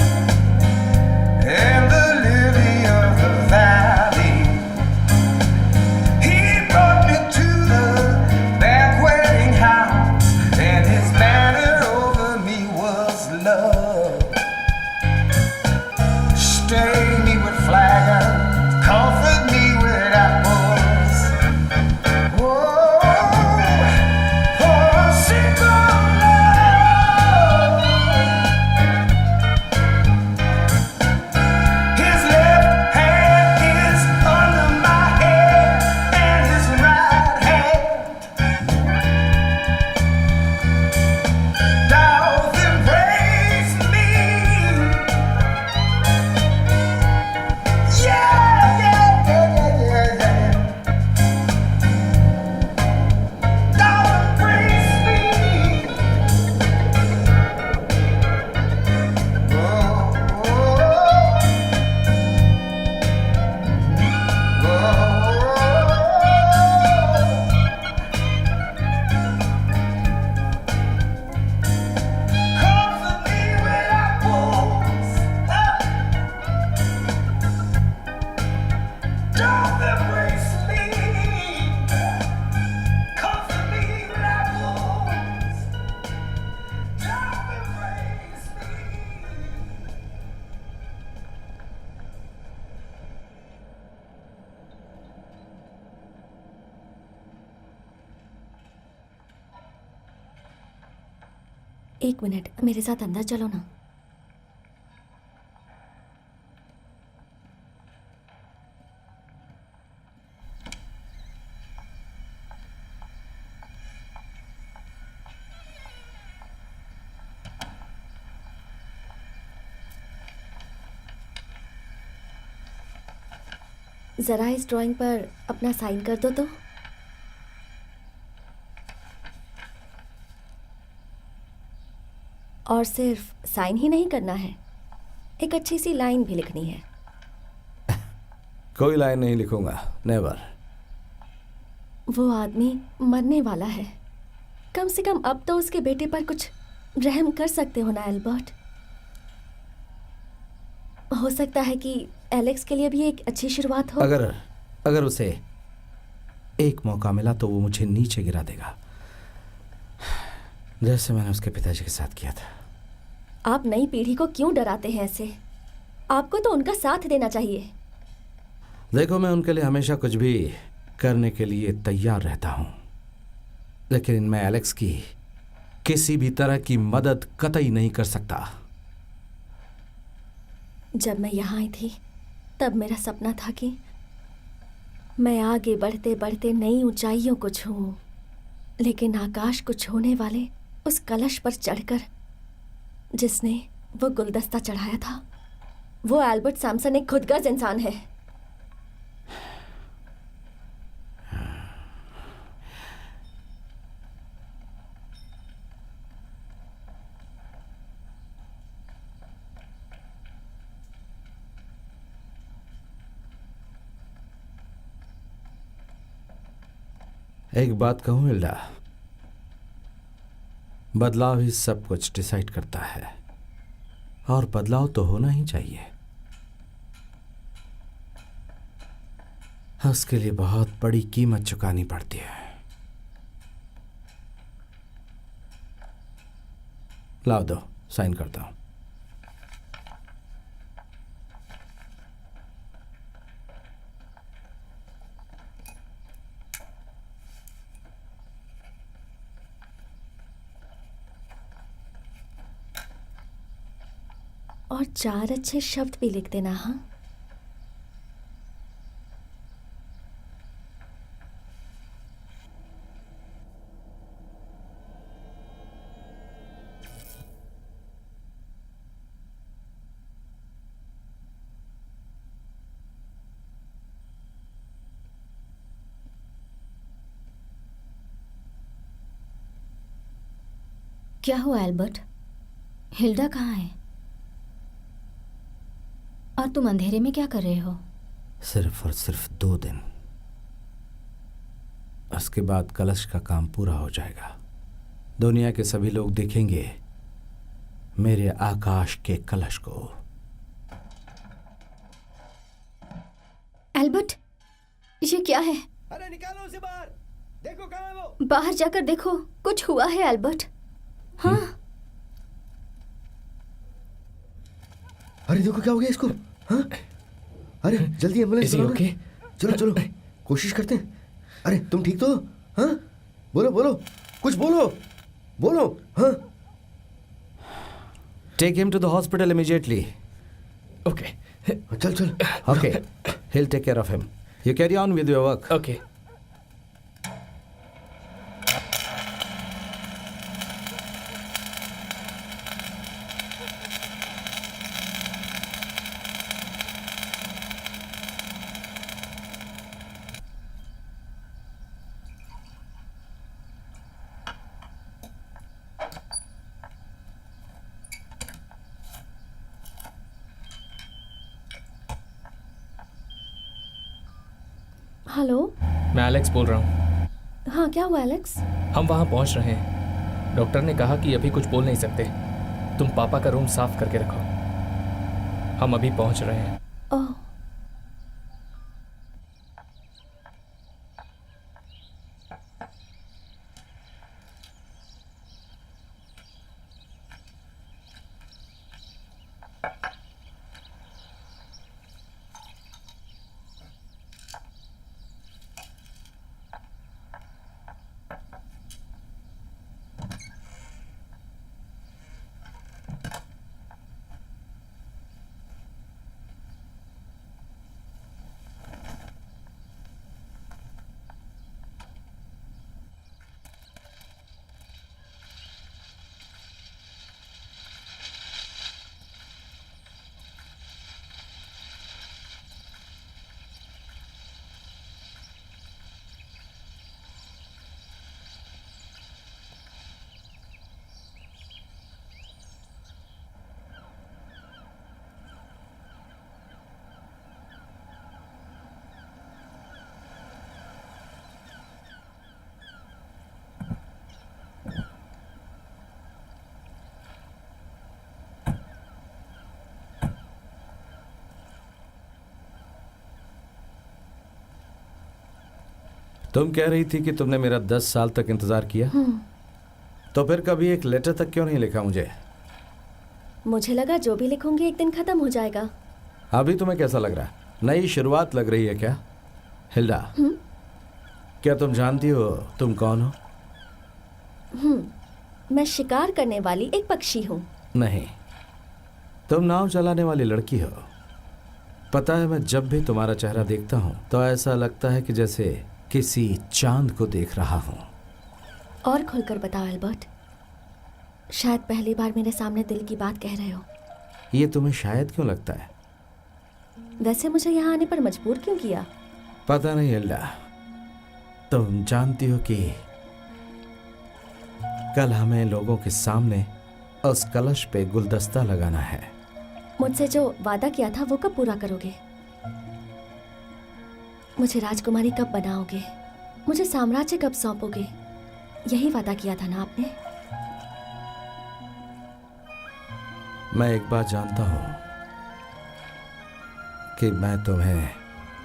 Speaker 8: and the lily of the valley. He brought me to the banqueting house, and his banner over me was love. Stay me with flagons, comfort me with apples. Whoa, for a single love. His left hand is under my head, and his right hand doth embrace me. Yeah, yeah, yeah, yeah, yeah. Doth embrace me. Comfort me with apples. Don't embrace me. Comfort me with apples. Don't embrace me.
Speaker 3: एक मिनट, मेरे साथ अंदर चलो ना। जरा इस ड्राइंग पर अपना साइन कर दो तो। और सिर्फ साइन ही नहीं करना है, एक अच्छी सी लाइन भी लिखनी है।
Speaker 2: कोई लाइन नहीं लिखूंगा, नेवर।
Speaker 3: वो आदमी मरने वाला है, कम से कम अब तो उसके बेटे पर कुछ रहम कर सकते हो ना एल्बर्ट। हो सकता है कि एलेक्स के लिए भी एक अच्छी शुरुआत हो।
Speaker 2: अगर उसे एक मौका मिला तो वो मुझे नीचे गिरा देगा, जैसे मैंने उसके पिताजी के साथ किया था।
Speaker 3: आप नई पीढ़ी को क्यों डराते हैं ऐसे? आपको तो उनका साथ देना चाहिए।
Speaker 2: देखो, मैं उनके लिए हमेशा कुछ भी करने के लिए तैयार रहता हूं। लेकिन मैं एलेक्स की किसी भी तरह की मदद कतई नहीं कर सकता।
Speaker 3: जब मैं यहाँ आई थी तब मेरा सपना था कि मैं आगे बढ़ते बढ़ते नई ऊंचाइयों को छूऊं, लेकिन आकाश को छूने वाले उस कलश पर चढ़कर जिसने वो गुलदस्ता चढ़ाया था, वो एल्बर्ट सैमसन एक खुदगर्ज इंसान है।
Speaker 2: एक बात कहूं हिल्डा, बदलाव ही सब कुछ डिसाइड करता है, और बदलाव तो होना ही चाहिए। उसके लिए बहुत बड़ी कीमत चुकानी पड़ती है। लाओ दो, साइन करता हूं।
Speaker 3: और 4 अच्छे शब्द भी लिख देना। हाँ,
Speaker 7: क्या हुआ एल्बर्ट? हिल्डा कहाँ है? और तुम अंधेरे में क्या कर रहे हो?
Speaker 2: सिर्फ और सिर्फ 2 दिन, उसके बाद कलश का काम पूरा हो जाएगा। दुनिया के सभी लोग देखेंगे मेरे आकाश के कलश को।
Speaker 7: एल्बर्ट, ये क्या है?
Speaker 4: अरे निकालो उसे बाहर, देखो कहाँ है वो।
Speaker 7: बाहर जाकर देखो, कुछ हुआ है एल्बर्ट। हाँ,
Speaker 4: अरे देखो क्या हो गया इसको। हाँ, अरे जल्दी एम्बुलेंस
Speaker 5: Is he
Speaker 4: बुलाओ ना।
Speaker 5: okay?
Speaker 4: चलो चलो, कोशिश करते हैं। अरे तुम ठीक तो हो? हाँ, बोलो बोलो, कुछ बोलो बोलो। हाँ,
Speaker 2: take him to the hospital immediately.
Speaker 5: Okay
Speaker 4: चल चल।
Speaker 2: Okay, he'll take care of him. You carry on with your work.
Speaker 5: Okay.
Speaker 3: Hello.
Speaker 5: मैं एलेक्स बोल रहा हूँ।
Speaker 3: हाँ, क्या हुआ एलेक्स?
Speaker 5: हम वहाँ पहुँच रहे हैं। डॉक्टर ने कहा कि अभी कुछ बोल नहीं सकते। तुम पापा का रूम साफ करके रखो। हम अभी पहुँच रहे हैं।
Speaker 3: ओह,
Speaker 2: तुम कह रही थी कि तुमने मेरा 10 साल तक इंतजार किया, तो फिर कभी एक लेटर तक क्यों नहीं लिखा मुझे?
Speaker 3: मुझे लगा जो भी लिखूंगी एक दिन खत्म हो जाएगा।
Speaker 2: अभी तुम्हें कैसा लग रहा है? नई शुरुआत लग रही है क्या? हिल्डा, क्या तुम जानती हो तुम कौन हो?
Speaker 3: मैं शिकार करने वाली एक पक्षी हूँ।
Speaker 2: नहीं, तुम नाव चलाने वाली लड़की हो। पता है, मैं जब भी तुम्हारा चेहरा देखता हूँ तो ऐसा लगता है कि जैसे किसी चांद को देख रहा हूँ।
Speaker 3: और खुलकर बताओ एल्बर्ट, शायद पहली बार मेरे सामने दिल की बात कह रहे हो।
Speaker 2: ये तुम्हें शायद क्यों लगता है?
Speaker 3: वैसे मुझे यहाँ आने पर मजबूर क्यों किया?
Speaker 2: पता नहीं एल्डा, तुम जानती हो कि कल हमें लोगों के सामने उस कलश पे गुलदस्ता लगाना है।
Speaker 3: मुझसे जो वादा किया था वो कब पूरा करोगे? मुझे राजकुमारी कब बनाओगे? मुझे साम्राज्य कब सौंपोगे? यही वादा किया था ना आपने?
Speaker 2: मैं एक बात जानता हूं कि मैं तुम्हें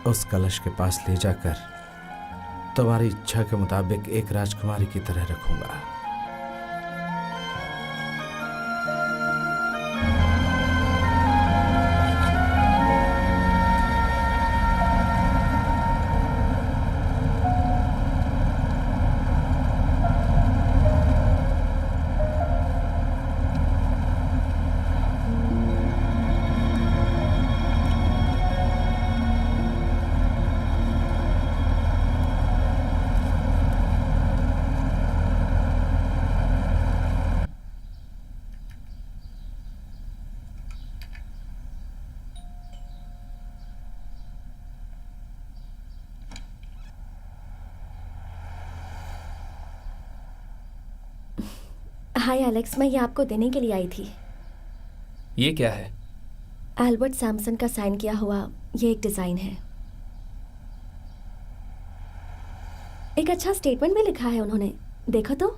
Speaker 2: उस कलश के पास ले जाकर तुम्हारी इच्छा के मुताबिक एक राजकुमारी की तरह रखूंगा।
Speaker 3: हाय एलेक्स, मैं ये आपको देने के लिए आई थी।
Speaker 5: ये क्या है?
Speaker 3: एल्बर्ट सैमसन का साइन किया हुआ ये एक डिज़ाइन है। एक अच्छा स्टेटमेंट भी लिखा है उन्होंने, देखो तो।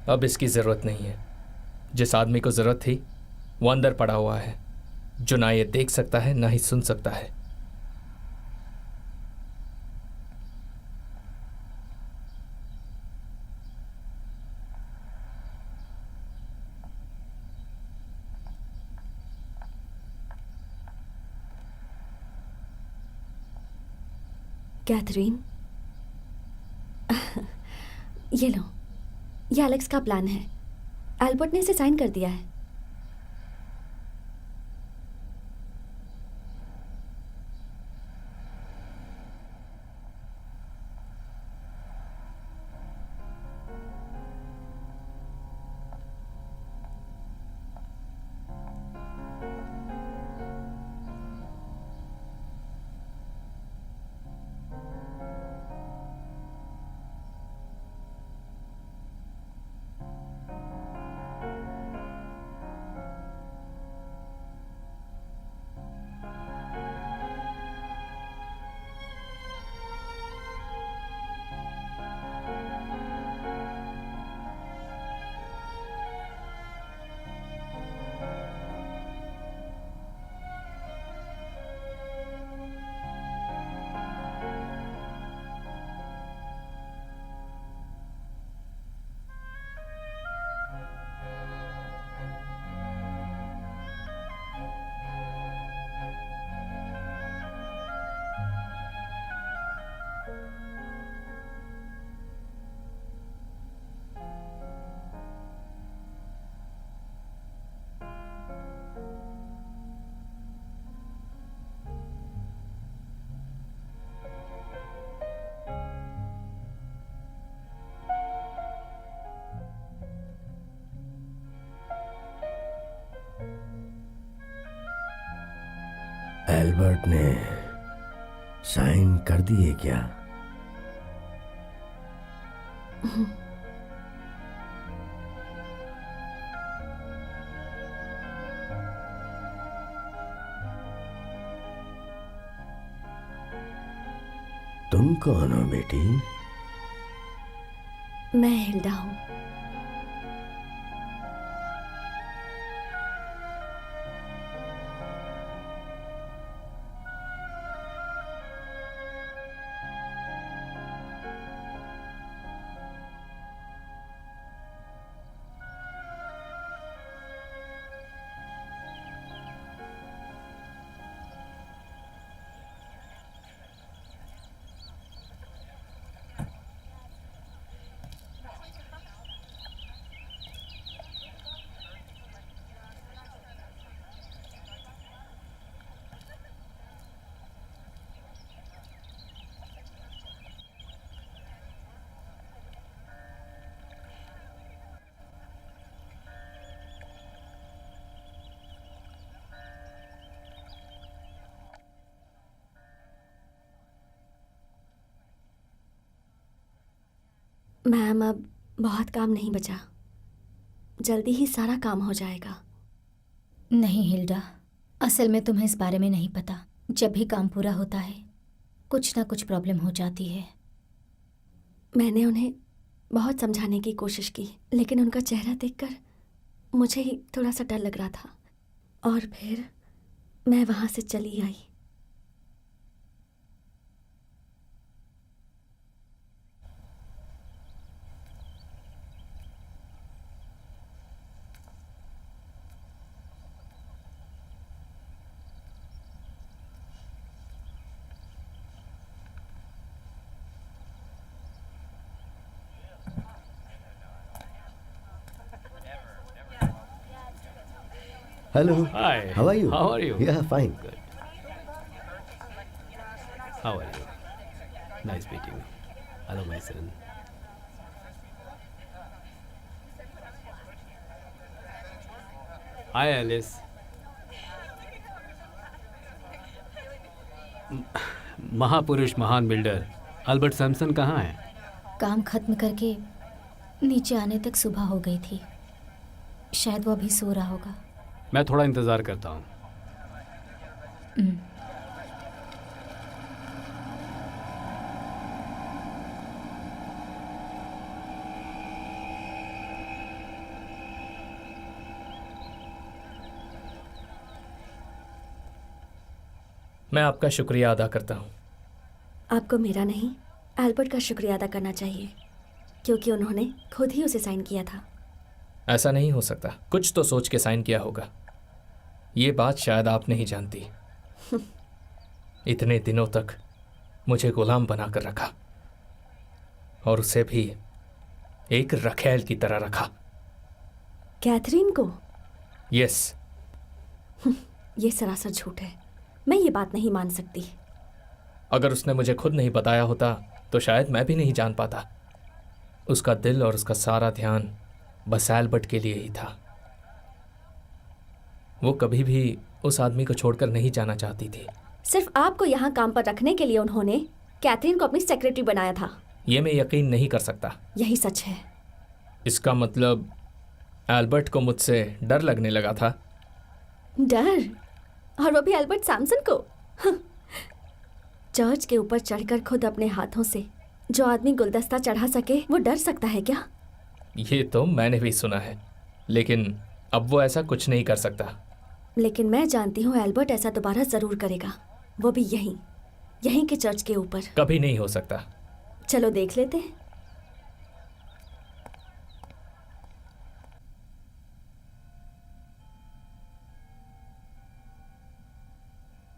Speaker 5: अब इसकी ज़रूरत नहीं है। जिस आदमी को ज़रूरत थी वो अंदर पड़ा हुआ है, जो ना ये देख सकता है ना ही सुन सकता है।
Speaker 3: कैथरीन, ये लो, ये एलेक्स का प्लान है। एल्बर्ट ने इसे साइन कर दिया है।
Speaker 4: एल्बर्ट ने साइन कर दिए क्या? तुम कौन हो बेटी?
Speaker 3: मैं हिल्डा हूँ। मैम, अब बहुत काम नहीं बचा, जल्दी ही सारा काम हो जाएगा।
Speaker 7: नहीं हिल्डा, असल में तुम्हें इस बारे में नहीं पता। जब भी काम पूरा होता है कुछ ना कुछ प्रॉब्लम हो जाती है।
Speaker 3: मैंने उन्हें बहुत समझाने की कोशिश की, लेकिन उनका चेहरा देखकर मुझे ही थोड़ा सा डर लग रहा था, और फिर मैं वहाँ से चली आई।
Speaker 4: Hello,
Speaker 6: Hi.
Speaker 4: How are you?
Speaker 6: How are you?
Speaker 4: Yeah fine.
Speaker 6: How are you? Nice meeting you. Hello, my son. Hi, Alice. महापुरुष महान बिल्डर अल्बर्ट सैमसन कहाँ है?
Speaker 7: काम खत्म करके नीचे आने तक सुबह हो गई थी। शायद वो अभी सो रहा होगा।
Speaker 6: मैं थोड़ा इंतज़ार करता हूँ।
Speaker 5: मैं आपका शुक्रिया अदा करता हूँ।
Speaker 3: आपको मेरा नहीं, एल्बर्ट का शुक्रिया अदा करना चाहिए, क्योंकि उन्होंने खुद ही उसे साइन किया था।
Speaker 5: ऐसा नहीं हो सकता, कुछ तो सोच के साइन किया होगा। ये बात शायद आप नहीं जानती। इतने दिनों तक मुझे गुलाम बनाकर रखा, और उसे भी एक रखैल की तरह रखा।
Speaker 3: कैथरीन को?
Speaker 5: यस।
Speaker 3: ये सरासर झूठ है। मैं ये बात नहीं मान सकती।
Speaker 5: अगर उसने मुझे खुद नहीं बताया होता तो शायद मैं भी नहीं जान पाता। उसका दिल और उसका सारा ध्यान बस एल्बर्ट के लिए ही था। वो कभी भी उस आदमी को छोड़कर नहीं जाना चाहती थी।
Speaker 3: सिर्फ आपको यहाँ काम पर रखने के लिए उन्होंने कैथरीन को अपनी सेक्रेटरी बनाया था।
Speaker 5: ये मैं यकीन नहीं कर सकता।
Speaker 3: यही सच है।
Speaker 5: इसका मतलब एल्बर्ट को मुझसे डर लगने लगा था।
Speaker 3: डर? और वो भी एल्बर्ट सैमसन को? चर्च के ऊपर चढ़कर खुद अपने हाथों से जो आदमी गुलदस्ता चढ़ा सके, वो डर सकता है क्या?
Speaker 5: ये तो मैंने भी सुना है, लेकिन अब वो ऐसा कुछ नहीं कर सकता।
Speaker 3: लेकिन मैं जानती हूँ एल्बर्ट ऐसा दोबारा जरूर करेगा, वो भी यहीं के चर्च के ऊपर।
Speaker 5: कभी नहीं हो सकता।
Speaker 3: चलो देख लेते हैं।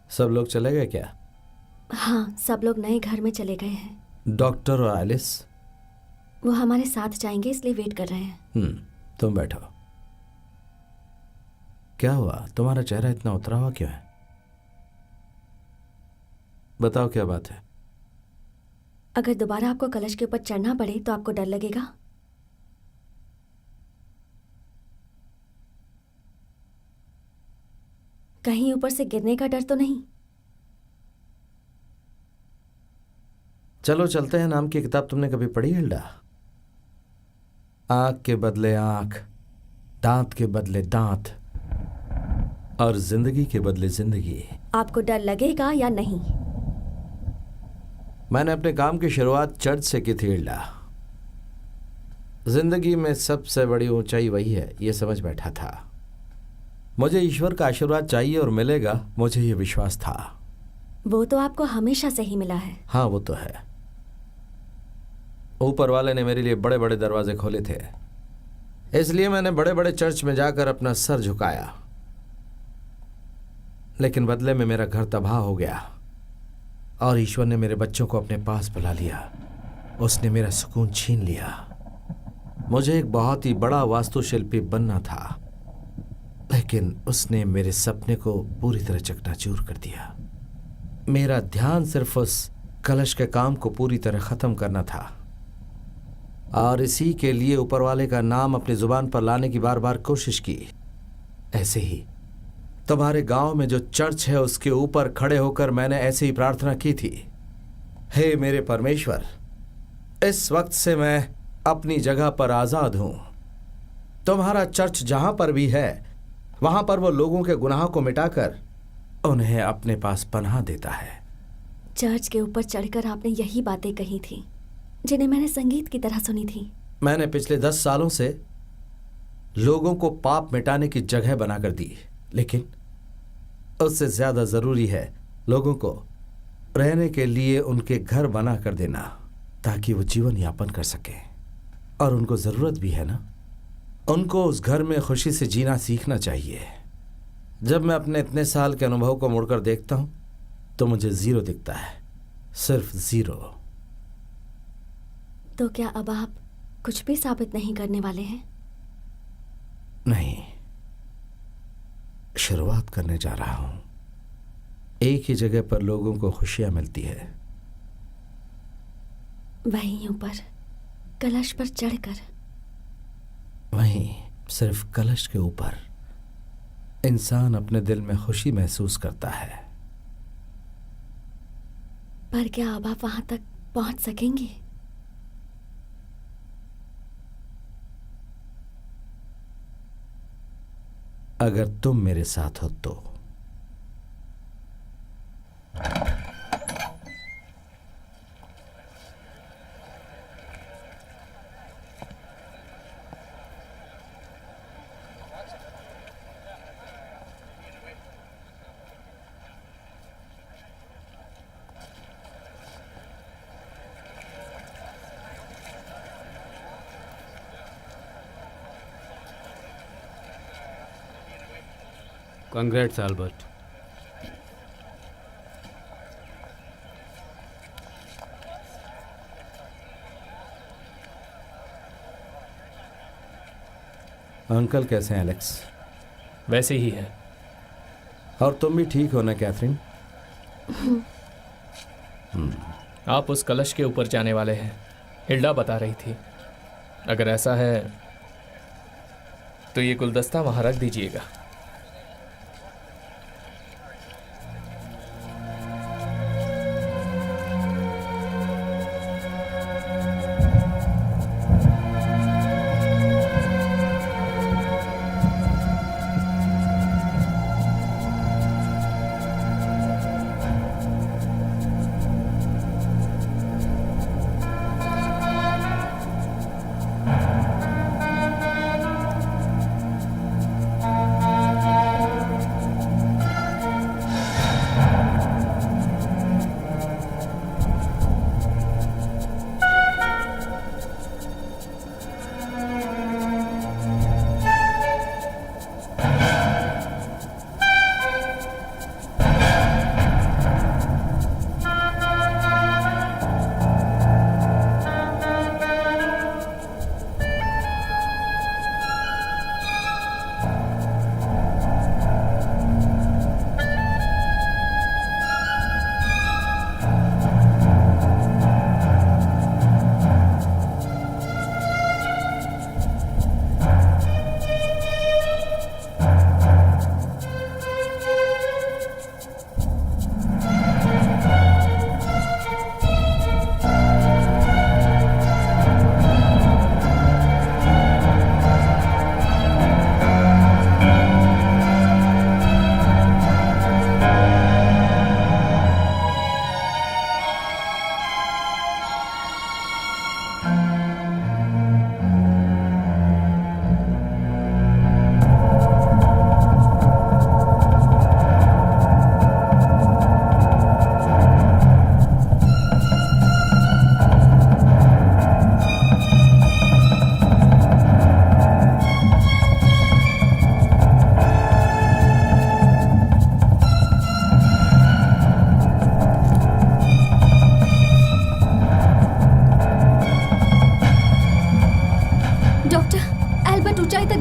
Speaker 2: सब लोग चले गए क्या?
Speaker 3: हाँ, सब लोग नए घर में चले गए हैं।
Speaker 2: डॉक्टर और एलिस?
Speaker 3: वो हमारे साथ जाएंगे, इसलिए वेट कर रहे हैं।
Speaker 2: तुम बैठो। क्या हुआ, तुम्हारा चेहरा इतना उतरा हुआ क्यों है? बताओ क्या बात है।
Speaker 3: अगर दोबारा आपको कलश के ऊपर चढ़ना पड़े तो आपको डर लगेगा? कहीं ऊपर से गिरने का डर तो नहीं?
Speaker 2: चलो चलते हैं नाम की किताब तुमने कभी पढ़ी हिल्डा? आंख के बदले आंख, दांत के बदले दांत, और जिंदगी के बदले जिंदगी।
Speaker 3: आपको डर लगेगा या नहीं?
Speaker 2: मैंने अपने काम की शुरुआत चर्च से की थी हिल्डा। जिंदगी में सबसे बड़ी ऊंचाई वही है, ये समझ बैठा था। मुझे ईश्वर का आशीर्वाद चाहिए और मिलेगा, मुझे ये विश्वास था।
Speaker 3: वो तो आपको हमेशा से ही मिला है।
Speaker 2: हाँ, वो तो है। ऊपर वाले ने मेरे लिए बड़े बड़े दरवाजे खोले थे, इसलिए मैंने बड़े बड़े चर्च में जाकर अपना सर झुकाया। लेकिन बदले में मेरा घर तबाह हो गया और ईश्वर ने मेरे बच्चों को अपने पास बुला लिया। उसने मेरा सुकून छीन लिया। मुझे एक बहुत ही बड़ा वास्तुशिल्पी बनना था, लेकिन उसने मेरे सपने को पूरी तरह चकनाचूर कर दिया। मेरा ध्यान सिर्फ उस कलश के काम को पूरी तरह खत्म करना था, और इसी के लिए ऊपर वाले का नाम अपनी जुबान पर लाने की बार बार कोशिश की। ऐसे ही तुम्हारे गांव में जो चर्च है उसके ऊपर खड़े होकर मैंने ऐसे ही प्रार्थना की थी, हे मेरे परमेश्वर, इस वक्त से मैं अपनी जगह पर आजाद हूं। तुम्हारा चर्च जहां पर भी है वहां पर वो लोगों के गुनाहों को मिटाकर उन्हें अपने पास पनाह देता है।
Speaker 3: चर्च के ऊपर चढ़कर आपने यही बातें कही थी जिन्हें मैंने संगीत की तरह सुनी थी।
Speaker 2: मैंने पिछले 10 सालों से लोगों को पाप मिटाने की जगह बनाकर दी, लेकिन उससे ज्यादा जरूरी है लोगों को रहने के लिए उनके घर बना कर देना, ताकि वो जीवन यापन कर सके। और उनको जरूरत भी है ना, उनको उस घर में खुशी से जीना सीखना चाहिए। जब मैं अपने इतने साल के अनुभव को मुड़कर देखता हूं तो मुझे 0 दिखता है, सिर्फ 0।
Speaker 3: तो क्या अब आप कुछ भी साबित नहीं करने वाले हैं?
Speaker 2: नहीं, शुरुआत करने जा रहा हूं। एक ही जगह पर लोगों को खुशियां मिलती है,
Speaker 3: वहीं ऊपर कलश पर चढ़कर।
Speaker 2: वहीं सिर्फ कलश के ऊपर इंसान अपने दिल में खुशी महसूस करता है।
Speaker 3: पर क्या अब आप वहां तक पहुंच सकेंगे?
Speaker 2: अगर तुम मेरे साथ हो तो।
Speaker 6: Congrats Albert.
Speaker 2: अंकल कैसे हैं एलेक्स?
Speaker 5: वैसे ही है।
Speaker 2: और तुम भी ठीक हो ना कैथरीन?
Speaker 5: आप उस कलश के ऊपर जाने वाले हैं, हिल्डा बता रही थी। अगर ऐसा है तो ये गुलदस्ता वहां रख दीजिएगा।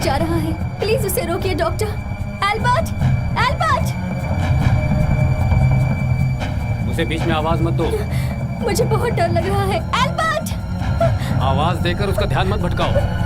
Speaker 7: जा रहा है, प्लीज उसे रोकिए डॉक्टर। Albert, Albert!
Speaker 6: उसे बीच में आवाज मत दो।
Speaker 7: मुझे बहुत डर लग रहा है। एल्बर्ट!
Speaker 6: आवाज देकर उसका ध्यान मत भटकाओ।